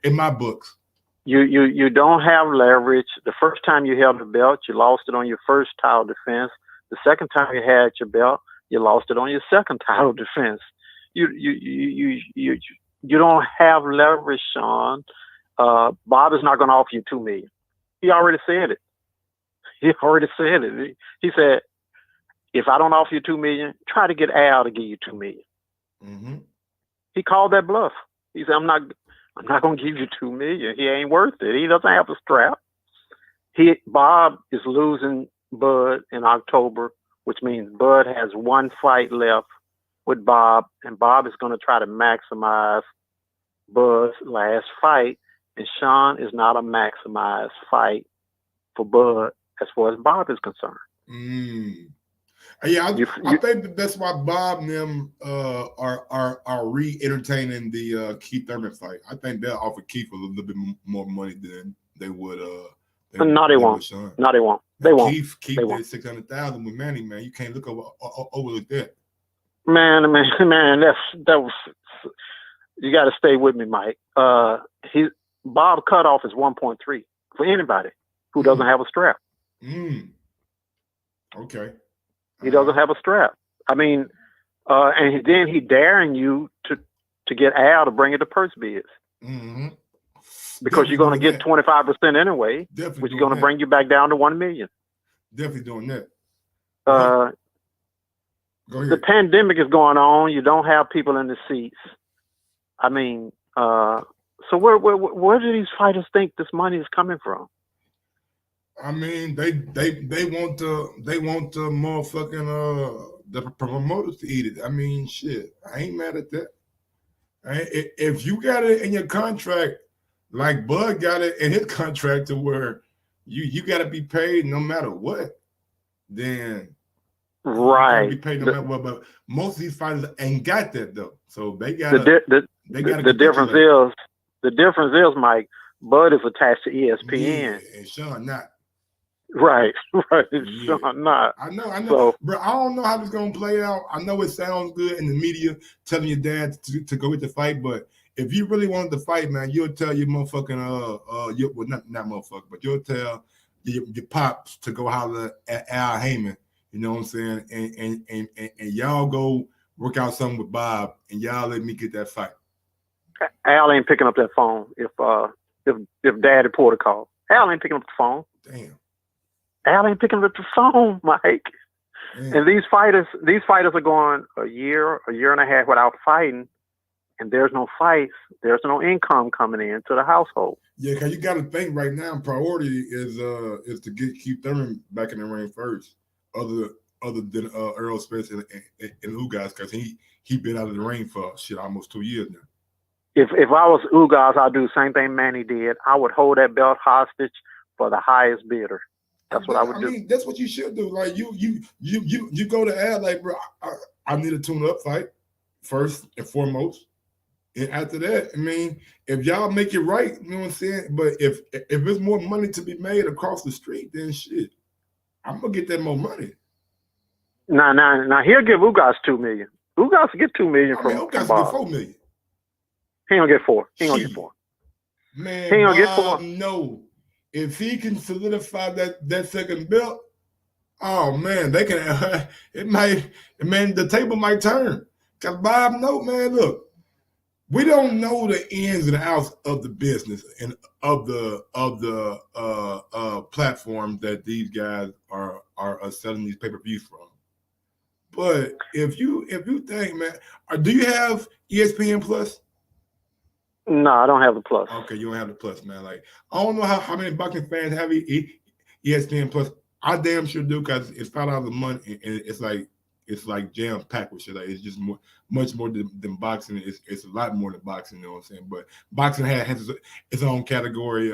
in my books. You don't have leverage. The first time you held the belt, you lost it on your first title defense. The second time you had your belt, you lost it on your second title defense. You don't have leverage, Shawn. Bob is not going to offer you $2 million. He already said it. He said, if I don't offer you $2 million, try to get Al to give you $2 million. Mm-hmm. He called that bluff. He said, I'm not going to give you $2 million. He ain't worth it. He doesn't have a strap. Bob is losing Bud in October, which means Bud has one fight left with Bob, and Bob is going to try to maximize Bud's last fight, and Shawn is not a maximized fight for Bud as far as Bob is concerned. Yeah, I think that's why Bob and them are re-entertaining the Keith Thurman fight. I think they'll offer Keith a little bit more money than they would. No, they won't. No, they won't. They won't. Keith did $600,000 with Manny, man. You can't look over that. Man, that was. You got to stay with me, Mike. Bob cutoff is 1.3 for anybody who doesn't have a strap. Okay. He doesn't have a strap. I mean, and then he daring you to get Al to bring it to purse bids. Mm-hmm. Because you're going to get 25% anyway, Definitely which is going to that. bring you back down to 1 million. Definitely doing that. Go ahead. The pandemic is going on. You don't have people in the seats. I mean, so where do these fighters think this money is coming from? I mean, they want the motherfucking the promoters to eat it. I mean, shit, I ain't mad at that. If you got it in your contract, like Bud got it in his contract, to where you got to be paid no matter what, then right, you be paid no matter what. But most of these fighters ain't got that though, so they got the difference is, Mike, Bud is attached to ESPN, yeah, and Shawn not. Right. Yeah. Shawn not. I know. So, bro, I don't know how this gonna play out. I know it sounds good in the media telling your dad to go with the fight, but if you really wanted to fight, man, you'll tell your motherfucking not motherfucker, but you'll tell your pops to go holler at Al Heyman. You know what I'm saying? And y'all go work out something with Bob, and y'all let me get that fight. Al ain't picking up that phone if Daddy Porter called. Al ain't picking up the phone. Damn. Al ain't picking up the phone, Mike. Damn. And these fighters are going a year and a half without fighting, and there's no fights. There's no income coming into the household. Yeah, because you got to think right now. Priority is to get Keith Thurman back in the ring first, other than Earl Spence and Ugas, because he been out of the ring for shit almost 2 years now. If I was Ugas, I'd do the same thing Manny did. I would hold that belt hostage for the highest bidder. That's what I would do. I mean, that's what you should do. Like you go to Al, like, bro, I need a tune-up fight first and foremost, and after that, I mean, if y'all make it right, you know what I'm saying. But if there's more money to be made across the street, then shit, I'm gonna get that more money. Now he'll give Ugas $2 million. Ugas will get $2 million from Ugas Bob. will get $4 million. He ain't gonna get 4. He ain't gonna get 4. Man, he ain't gonna Bob, get 4. No. If he can solidify that second belt, oh man, they can. The table might turn. Cause Bob, no man, look, we don't know the ins and outs of the business and of the platform that these guys are selling these pay-per-views from. But if you think, man, do you have ESPN Plus? No, I don't have the Plus. Okay, you don't have the Plus, man. Like, I don't know how many boxing fans have ESPN Plus. I damn sure do, because it's $5 a month, and it's like jam packed with shit. Like, it's just much more than boxing. It's a lot more than boxing. You know what I'm saying? But boxing has its own category.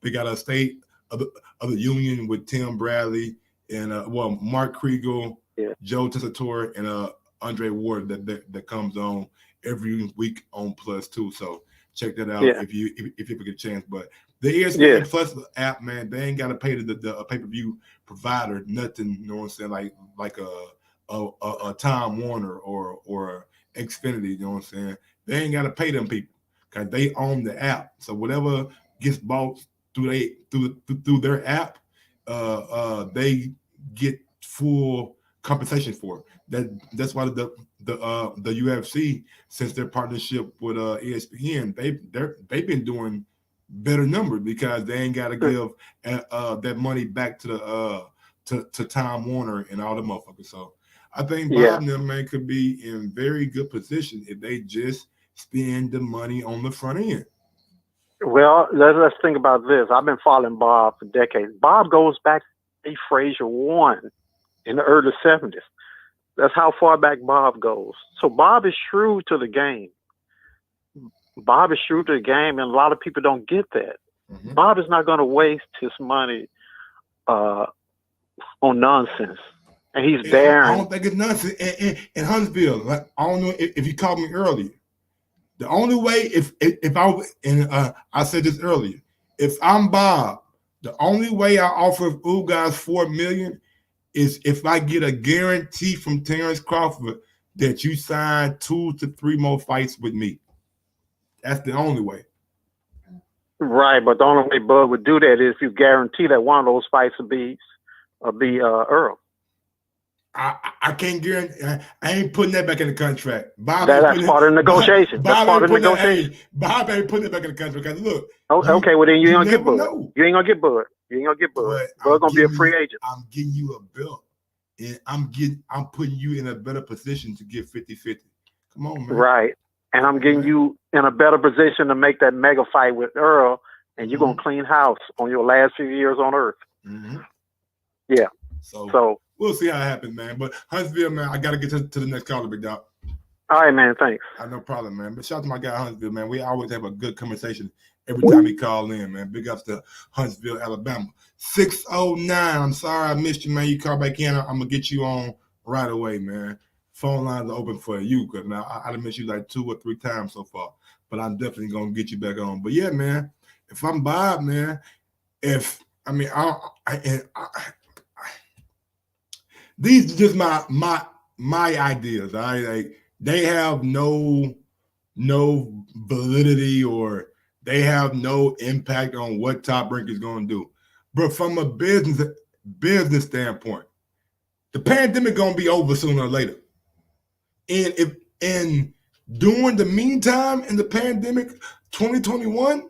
They got a state of the union with Tim Bradley and Mark Kriegel, yeah, Joe Tessitore, and Andre Ward that comes on every week on Plus too. So check that out if you get a chance. But the ESPN Plus app, man, they ain't got to pay the pay-per-view provider nothing. You know what I'm saying? Like a Time Warner or Xfinity. You know what I'm saying? They ain't got to pay them people because they own the app. So whatever gets bought through their app, they get full compensation for it. That's why the UFC, since their partnership with ESPN, they've been doing better numbers because they ain't got to give that money back to Time Warner and all the motherfuckers. So I think Bob and them, man, could be in very good position if they just spend the money on the front end. Well, let's think about this. I've been following Bob for decades. Bob goes back to Frazier 1 in the early 70s. That's how far back Bob goes. So Bob is shrewd to the game. Bob is shrewd to the game, and a lot of people don't get that. Mm-hmm. Bob is not going to waste his money on nonsense. And he's daring. I don't think it's nonsense. In Huntsville, like, I don't know if you called me earlier. The only way, I said this earlier, if I'm Bob, the only way I offer Ugas $4 million is if I get a guarantee from Terence Crawford that you sign 2 to 3 more fights with me. That's the only way. Right, but the only way Bud would do that is if you guarantee that one of those fights will be Earl. I can't guarantee. I ain't putting that back in the contract. Bob That's part of the negotiation. Bob That's part of the ain't putting negotiation. Bob ain't putting it back in the contract. Because look. Okay, well then you ain't gonna get Bud. Know. You ain't gonna get Bud. You ain't gonna get Bud. Bud's gonna be a free agent. I'm getting you a belt, and I'm putting you in a better position to get 50-50. Come on, man. Right. And I'm getting you in a better position to make that mega fight with Earl, and you're gonna clean house on your last few years on Earth. Yeah. So we'll see how it happens, man. But Huntsville, man, I gotta get to the next caller, big dog. All right, man. Thanks. No problem, man. But shout out to my guy Huntsville, man. We always have a good conversation every time he call in, man. Big ups to Huntsville, Alabama. 609. I'm sorry I missed you, man. You call back in. I'm gonna get you on right away, man. Phone lines are open for you, because now I done missed you like 2 or 3 times so far. But I'm definitely gonna get you back on. But yeah, man, if I'm Bob, man, these are just my ideas. All right, like they have no validity, or they have no impact on what Top Rank is going to do. But from a business standpoint, the pandemic gonna be over sooner or later. And during the meantime, in the pandemic, 2021,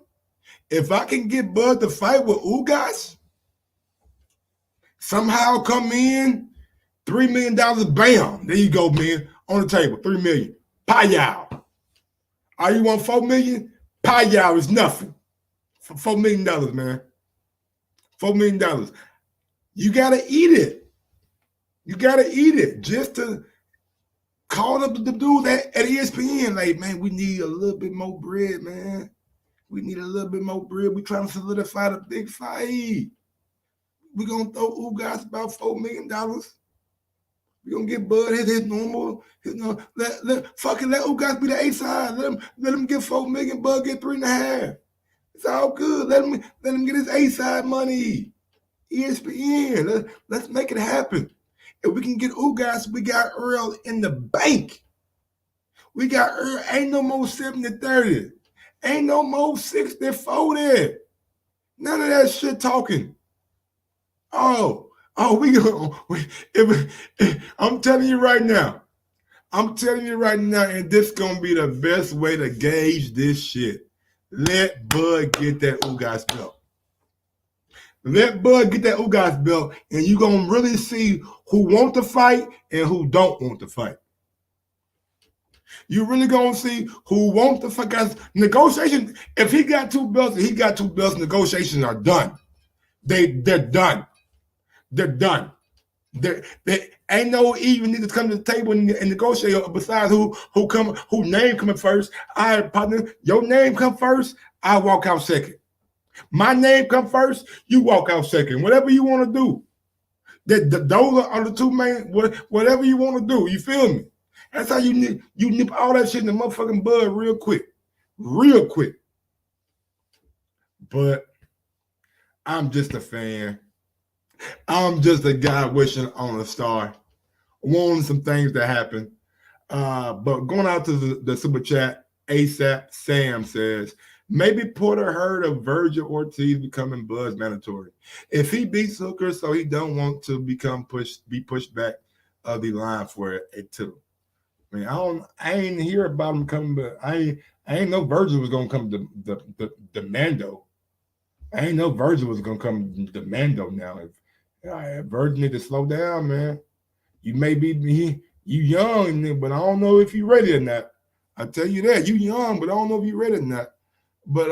if I can get Bud to fight with Ugas, somehow come in, $3 million, bam, there you go, man, on the table, $3 million, payow. All you want $4 million? Payow is nothing. For $4 million, man. $4 million. You gotta eat it. You gotta eat it just to call up the dude at ESPN. Like, man, we need a little bit more bread, man. We need a little bit more bread. We trying to solidify the big fight. We're gonna throw Ugas about $4 million. We're gonna get Bud his normal, let Ugas be the A side. Let him get $4 million, Bud get 3.5. It's all good. Let him get his A side money. ESPN. Let's make it happen. If we can get Ugas, we got Earl in the bank. We got Earl. Ain't no more 70-30. Ain't no more 60-40. None of that shit talking. I'm telling you right now, and this gonna be the best way to gauge this shit. Let Bud get that Ugas belt. Let Bud get that Ugas belt, and you gonna really see who want to fight and who don't want to fight. You really gonna see who wants to fight. Because negotiation, if he got 2 belts and he got 2 belts, negotiations are done. They're done. They're done. They ain't no even need to come to the table and negotiate. Besides who name coming first. All right, partner, your name come first. I walk out second. My name come first. You walk out second. Whatever you want to do. Those are the 2 main. Whatever you want to do. You feel me? That's how you nip all that shit in the motherfucking bud real quick. But I'm just a fan. I'm just a guy wishing on a star, wanting some things to happen. But going out to the super chat, ASAP Sam says, maybe Porter heard of Virgil Ortiz becoming Bud's mandatory. If he beats Hooker, so he don't want to be pushed back of the line for it too. I mean, I ain't hear about him coming, but I ain't know Virgil was gonna come to the Mando. I ain't know Virgil was gonna come to Mando now. Virgil need to slow down, man. You may be you young, but I don't know if you ready or not. I tell you that. You young, but I don't know if you ready or not. But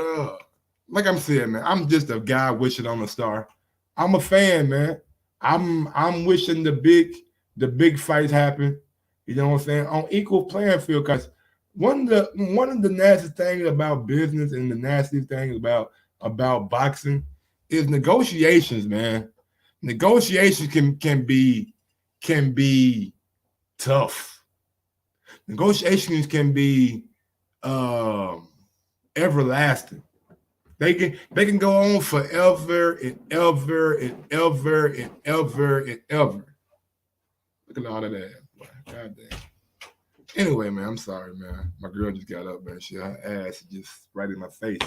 like I'm saying, man, I'm just a guy wishing on a star. I'm a fan, man. I'm wishing the big fights happen. You know what I'm saying? On equal playing field. Because one of the nasty things about business and the nasty things about boxing is negotiations, man. Negotiations can be tough. Negotiations can be everlasting. They can go on forever and ever and ever and ever and ever. Look at all of that. God damn. Anyway, man, I'm sorry, man. My girl just got up, man. Her ass just right in my face.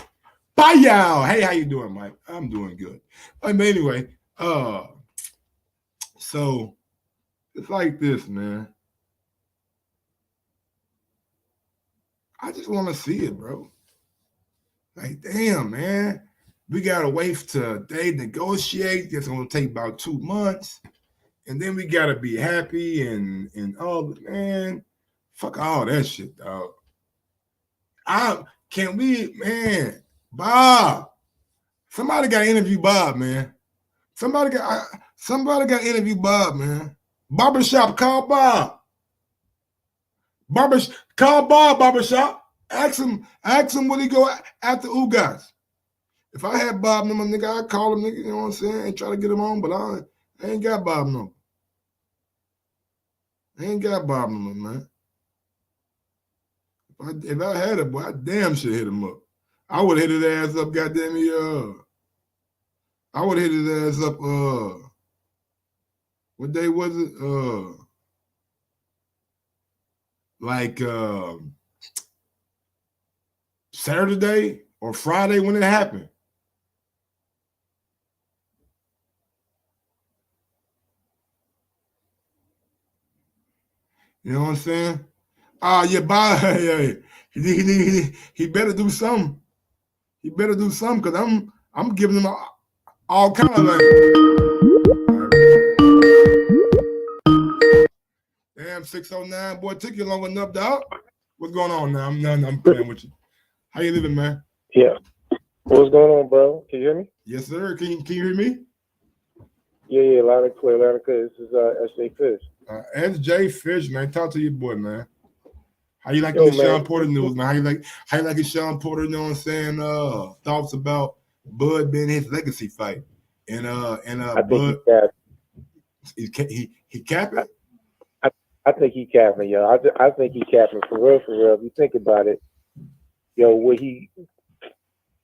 Bye, y'all. Hey, how you doing, Mike? I'm doing good. But anyway, so It's like this, man. I just want to see it, bro. Like, damn, man. We gotta wait till they negotiate. It's gonna take about 2 months. And then we gotta be happy and all, man. Fuck all that shit, dog. Bob. Somebody got to interview Bob, man. Somebody got to interview Bob, man. Barbershop, call Bob. Call Bob, Barbershop. Ask him when he go after Ugas. If I had Bob number, nigga, I'd call him, nigga, you know what I'm saying, and try to get him on, but I ain't got Bob number. I ain't got Bob number, man. If I had it, boy, I damn sure hit him up. I would have hit his ass up, goddamn it. I would have hit his ass up, what day was it? Like Saturday or Friday when it happened. You know what I'm saying? Yeah, Bob. Yeah, he better do something. He better do something because I'm giving him all kind of like. Damn, 609, boy, took you long enough, dog. What's going on now? I'm playing with you. How you living, man? Yeah. What's going on, bro? Can you hear me? Yes, sir. Can you hear me? Yeah, loud and clear, loud and clear. This is SJ Fish. SJ Fish, man. Talk to your boy, man. How you like the Sean Porter news, man? How you like his Sean Porter, you know what I'm saying? Thoughts about Bud being his legacy fight. And Bud he capping? I think he capping, yo. I think he capping for real. If you think about it, yo, all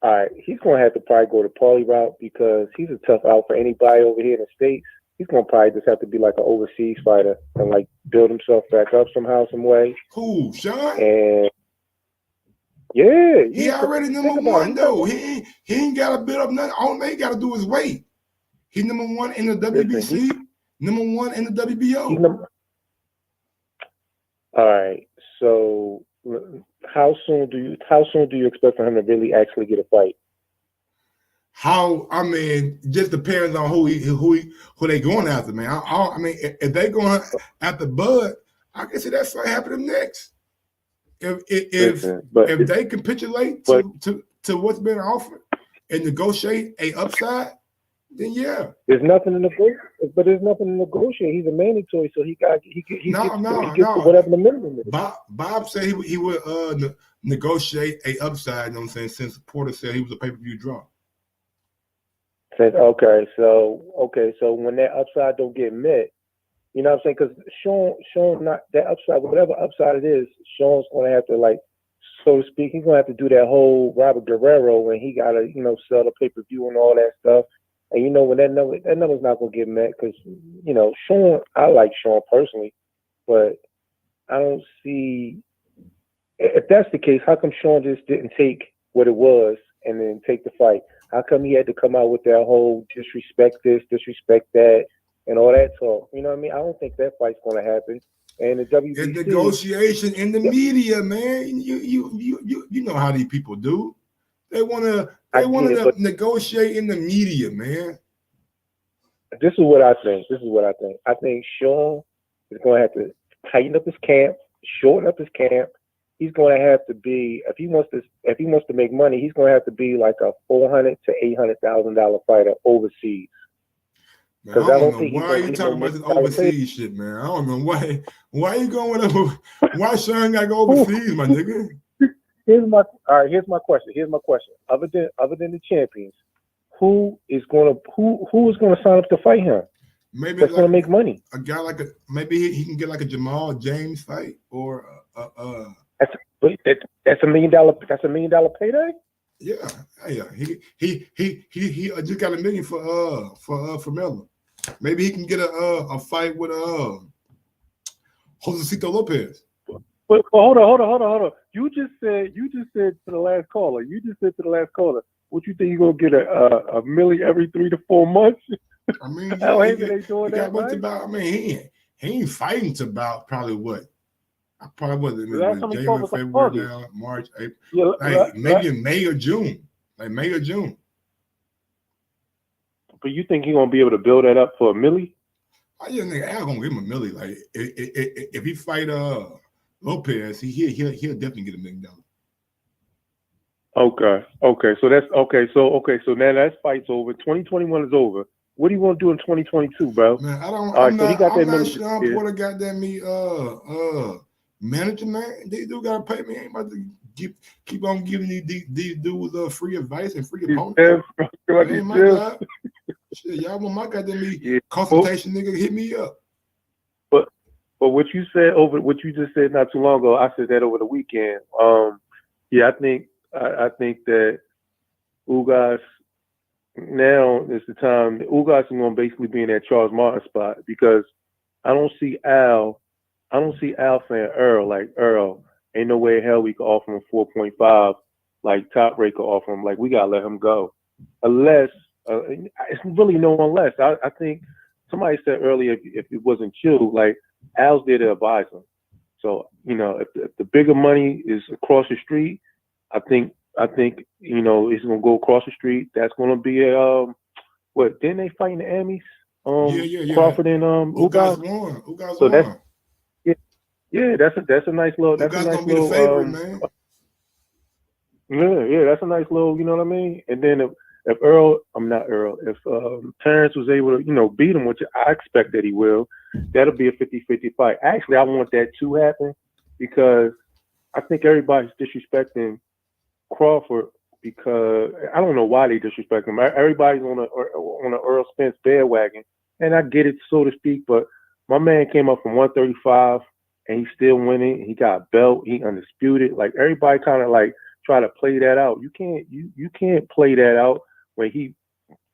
right, he's gonna have to probably go the Paulie route because he's a tough out for anybody over here in the States. He's gonna probably just have to be like an overseas fighter and like build himself back up somehow, some way. Who, Shawn? And yeah, he already number one though. He ain't got to build up nothing. All he got to do is wait. He number one in the WBC, number one in the WBO. All right, so how soon do you expect for him to really actually get a fight? Just depends on who they going after, man. I mean, if they going after Bud, I can see that fight happening next. If they capitulate to what's been offered and negotiate a upside, then yeah. There's nothing to negotiate, but there's nothing to negotiate. He's a mandatory, so he gets whatever the minimum is. Bob said he would negotiate a upside. You know what I'm saying? Since Porter said he was a pay-per-view draw. Okay, so when that upside don't get met, you know what I'm saying? Because Shawn not that upside, whatever upside it is, Shawn's going to have to, like, so to speak, he's going to have to do that whole Robert Guerrero when he got to, you know, sell the pay-per-view and all that stuff. And you know when that number's not going to get met because, you know, Shawn, I like Shawn personally, but I don't see, if that's the case, how come Shawn just didn't take what it was and then take the fight? How come he had to come out with that whole disrespect this, disrespect that, and all that talk? You know what I mean? I don't think that fight's going to happen. And the WBC, it's negotiation in the media, man. You know how these people do. They want to negotiate in the media, man. This is what I think. I think Shawn is going to have to tighten up his camp, shorten up his camp. He's going to have to be, if he wants to make money, he's going to have to be like a $400,000 to $800,000 fighter overseas. Man, I don't know why you talking about this overseas shit, man. I don't know why. Why you going with why Shawn got to go overseas, my nigga? Here's my question. Other than the champions, who is going to sign up to fight him? Maybe that's going to make money. A guy like maybe he can get like a Jamal James fight or that's $1 million. That's $1 million payday. Yeah. He just got $1 million for Miller. Maybe he can get a fight with Josecito Lopez. But hold on. You just said to the last caller. What you think you're gonna get a $1 million every 3 to 4 months? I mean, how ain't they doing that? Right? About, I mean, He ain't fighting to about probably what? I probably wasn't January, February now, March, April. Yeah, like maybe in May or June. Like May or June. But you think he gonna be able to build that up for a milli? I just think Al gonna give him a milli. Like if he fight Lopez, he'll definitely get $1 million. Okay. So that's okay. So now that fight's over. 2021 is over. What do you want to do in 2022, bro? Man, I'm not Shawn Porter got that me manager, man. They do gotta pay me. I ain't about to keep on giving these dudes free advice and free opponents. That ain't my job. Shit, y'all want my goddamn consultation, nigga, hit me up. But what you just said not too long ago, I said that over the weekend. Yeah, I think that Ugas now is the time. Ugas is going to basically be in that Charles Martin spot because I don't see Al saying Earl, like, Earl, ain't no way in hell we could offer him 4.5 like Top Rate could offer him. Like, we got to let him go. Unless, it's really no unless. I think somebody said earlier if it wasn't chill, like, Al's there to advise him. So, if the bigger money is across the street, I think it's gonna go across the street. That's gonna be a what? Didn't they fight in the Emmys? Yeah. Crawford and Ugas won. Ugas so won. That's a nice little. That's Ugas a nice gonna be little. the favorite, man. Yeah, that's a nice little. You know what I mean? And then if Terence was able to beat him, which I expect that he will, that'll be a 50-50 fight. Actually, I want that to happen because I think everybody's disrespecting Crawford because I don't know why they disrespect him. Everybody's on a Earl Spence bandwagon, and I get it, so to speak. But my man came up from 135, and he's still winning. He got a belt. He undisputed. Like everybody kind of like try to play that out. You can't play that out when he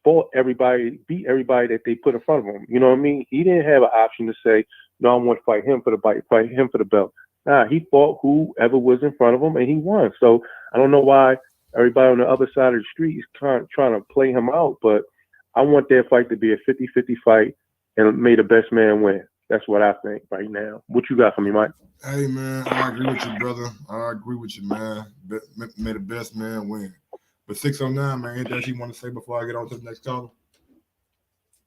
fought everybody, beat everybody that they put in front of him. You know what I mean? He didn't have an option to say, no, I want to fight him for the fight him for the belt. Nah, he fought whoever was in front of him, and he won. So I don't know why everybody on the other side of the street is trying to play him out, but I want their fight to be a 50-50 fight and may the best man win. That's what I think right now. What you got for me, Mike? Hey, man, I agree with you, brother. I agree with you, man. May the best man win. But 609, man, anything you want to say before I get on to the next caller?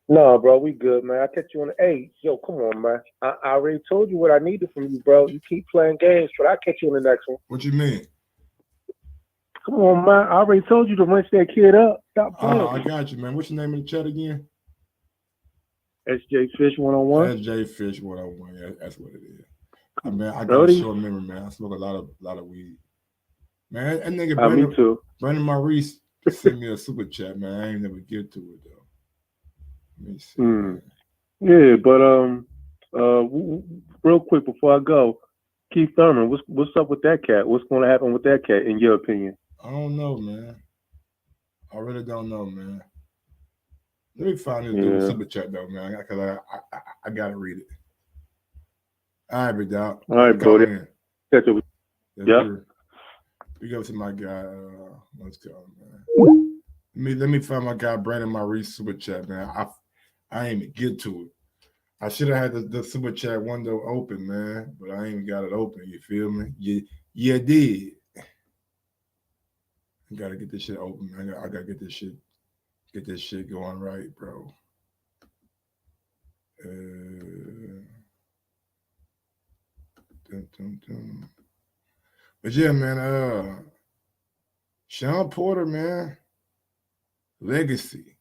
No, bro, we good, man. I catch you on the 8. Yo, come on, man. I already told you what I needed from you, bro. You keep playing games, but I'll catch you on the next one. What you mean? Come on, man. I already told you to wrench that kid up. Stop playing. Oh, I got you, man. What's your name in the chat again? SJ Fish 101. SJ Fish 101. Yeah, that's what it is. I mean, I got a short memory, man. I smoke a lot of weed. Man, that nigga me too. Brandon Maurice sent me a super chat, man. I ain't never get to it though. Let me see. Yeah, but real quick before I go, Keith Thurman, what's up with that cat? What's going to happen with that cat, in your opinion? I don't know, man. I really don't know, man. Let me find this dude super chat though, man, because I gotta read it. All right, big dog. All right, bro. Yeah. We go to my guy. Let's go, man. Let me find my guy Brandon Maurice super chat, man. I ain't even get to it. I should have had the super chat window open, man, but I ain't even got it open. You feel me? Yeah, did. I gotta get this shit open, man. I gotta get this shit going right, bro. But yeah, man, Shawn Porter, man, legacy.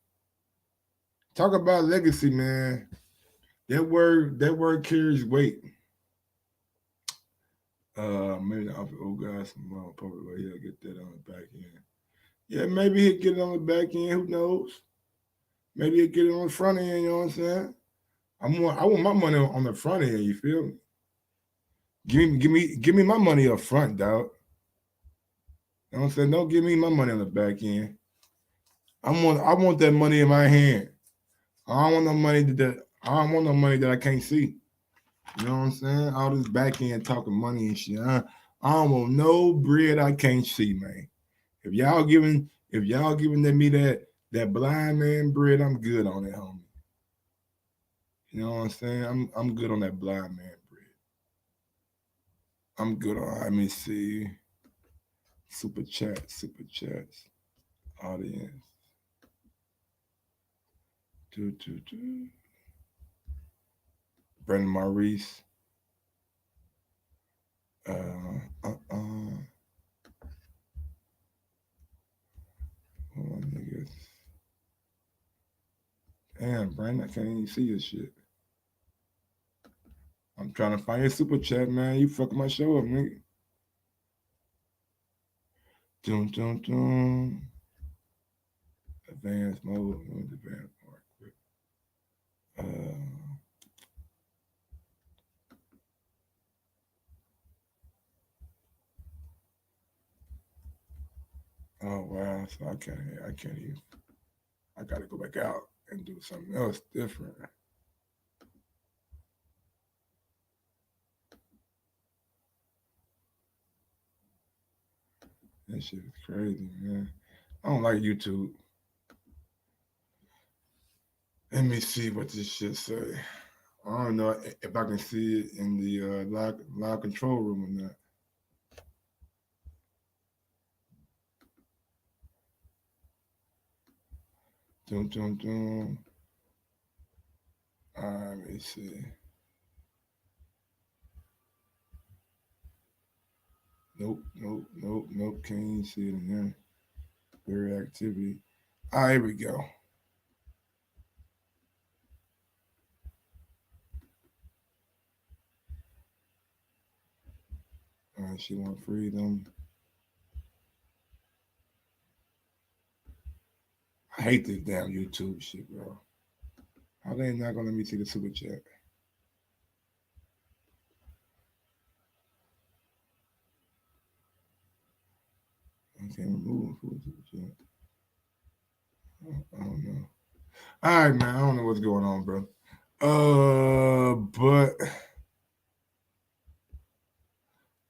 Talk about legacy, man. That word carries weight. Maybe the Ugas probably he'll get that on the back end. Yeah, maybe he'll get it on the back end. Who knows? Maybe he'll get it on the front end. You know what I'm saying? I want my money on the front end. You feel me? Give me my money up front, dog. You know what I'm saying? Don't give me my money on the back end. I want that money in my hand. I don't want no money that I can't see. You know what I'm saying? All this back end talking money and shit. I don't want no bread I can't see, man. If y'all giving me that blind man bread, I'm good on it, homie. You know what I'm saying? I'm good on that blind man bread. I'm good on, let me see. Super chats. Audience. Brendan Maurice. Niggas. Damn, Brandon, I can't even see your shit. I'm trying to find your super chat, man. You fucking my show up, nigga. Dun. Advanced mode. Advanced mode. Quick. Oh wow! So I can't even. I gotta go back out and do something else different. That shit is crazy, man. I don't like YouTube. Let me see what this shit say. I don't know if I can see it in the live control room or not. Dun. All right, let me see. Nope. Can't even see it in there. Very activity. All right, here we go. All right, she want freedom. I hate this damn YouTube shit, bro. How they not gonna let me see the super chat? I can't remove super chat. I don't know. All right, man. I don't know what's going on, bro. But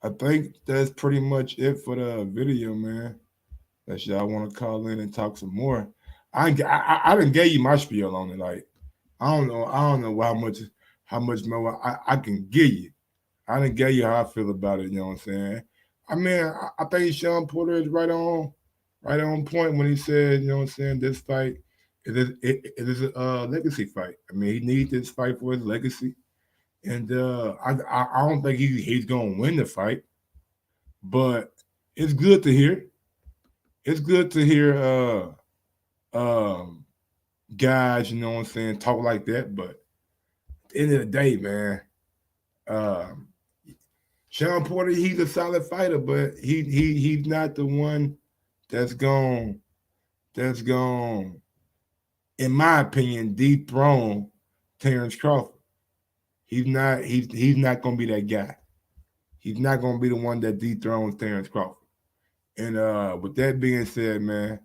I think that's pretty much it for the video, man. That y'all want to call in and talk some more. I done gave you my spiel on it. Like, I don't know how much more I can give you. I done gave you how I feel about it, you know what I'm saying? I mean, I think Shawn Porter is right on point when he said, you know what I'm saying, this fight it is a legacy fight. I mean, he needs this fight for his legacy. And I don't think he's gonna win the fight, but it's good to hear. It's good to hear guys, you know what I'm saying, talk like that. But at the end of the day, man, Shawn Porter, he's a solid fighter, but he's not the one that's gone, in my opinion, dethrone Terence Crawford. He's not gonna be that guy. He's not gonna be the one that dethrones Terence Crawford. And with that being said, man,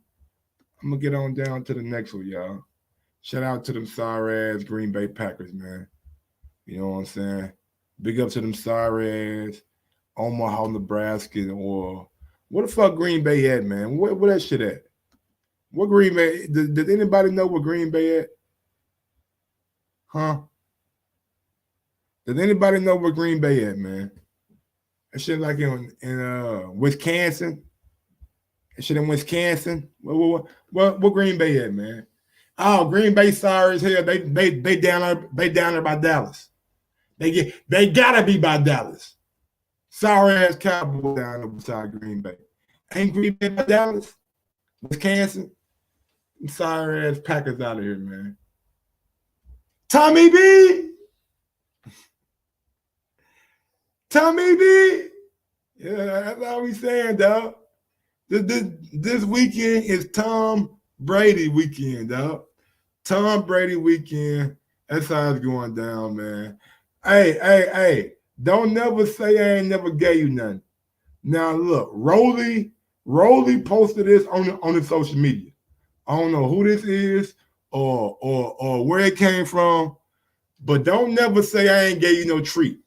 I'm gonna get on down to the next one, y'all. Shout out to them sorry ass Green Bay Packers, man. You know what I'm saying? Big up to them sorry ass Omaha, Nebraska, or where the fuck Green Bay at, man? Where that shit at? What Green Bay? Does anybody know where Green Bay at? Huh? Does anybody know where Green Bay at, man? That shit like in Wisconsin. That shit in Wisconsin. What Green Bay at, man? Oh, Green Bay sorry as hell. They down there by Dallas. They gotta be by Dallas. Sorry ass Cowboys down there beside Green Bay. Ain't Green Bay by Dallas? Wisconsin? Sorry ass Packers out of here, man. Tommy B. Yeah, that's all we saying, dog. This weekend is Tom Brady weekend, dog. Tom Brady weekend. That's how it's going down, man. Hey. Don't never say I ain't never gave you nothing. Now, look, Rolly posted this on the social media. I don't know who this is or where it came from, but don't never say I ain't gave you no treat.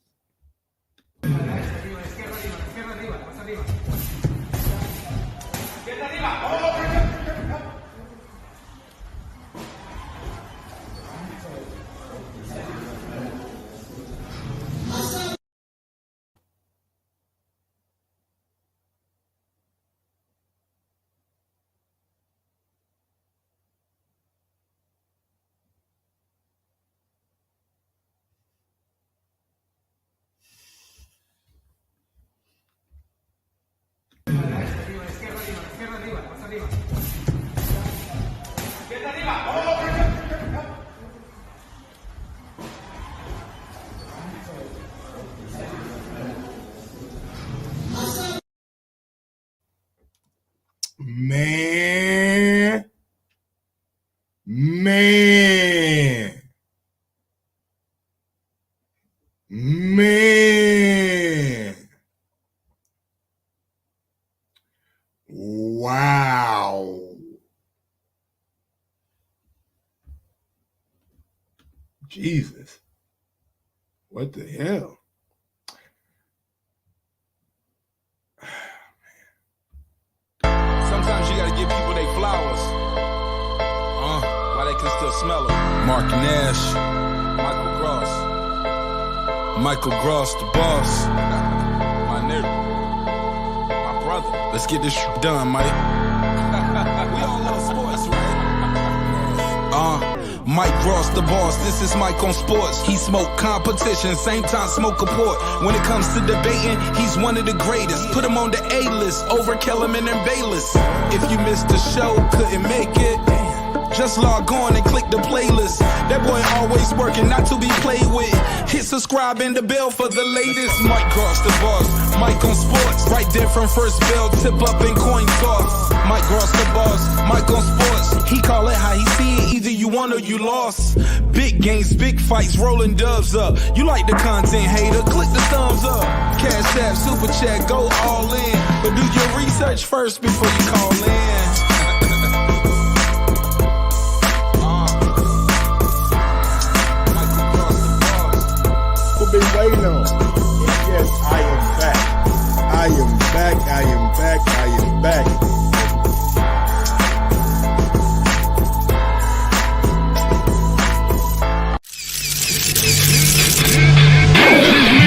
Man. Wow. Jesus. What the hell? Sometimes you gotta give people their flowers. While they can still smell them. Mark Nash, Michael Gross, the boss. My nigga, my brother. Let's get this done, Mike. We all love sports, right? Mike Gross, the boss. This is Mike on sports. He smoke competition, same time smoke a port. When it comes to debating, he's one of the greatest. Put him on the A-list over Kellerman and Bayless. If you missed the show, couldn't make it, just log on and click the playlist. That boy always working, not to be played with. Hit subscribe and the bell for the latest. Mike Gross, the boss. Mike on sports. Right there from first bell, tip up and coin toss. Mike Gross, the boss. Mike on sports. He call it how he see it. Either you won or you lost. Big games, big fights, rolling dubs up. You like the content, hater? Click the thumbs up. Cashapp, super chat, go all in. But do your research first before you call in. Been waiting on. Yes, I am back. I am back. I am back. I am back.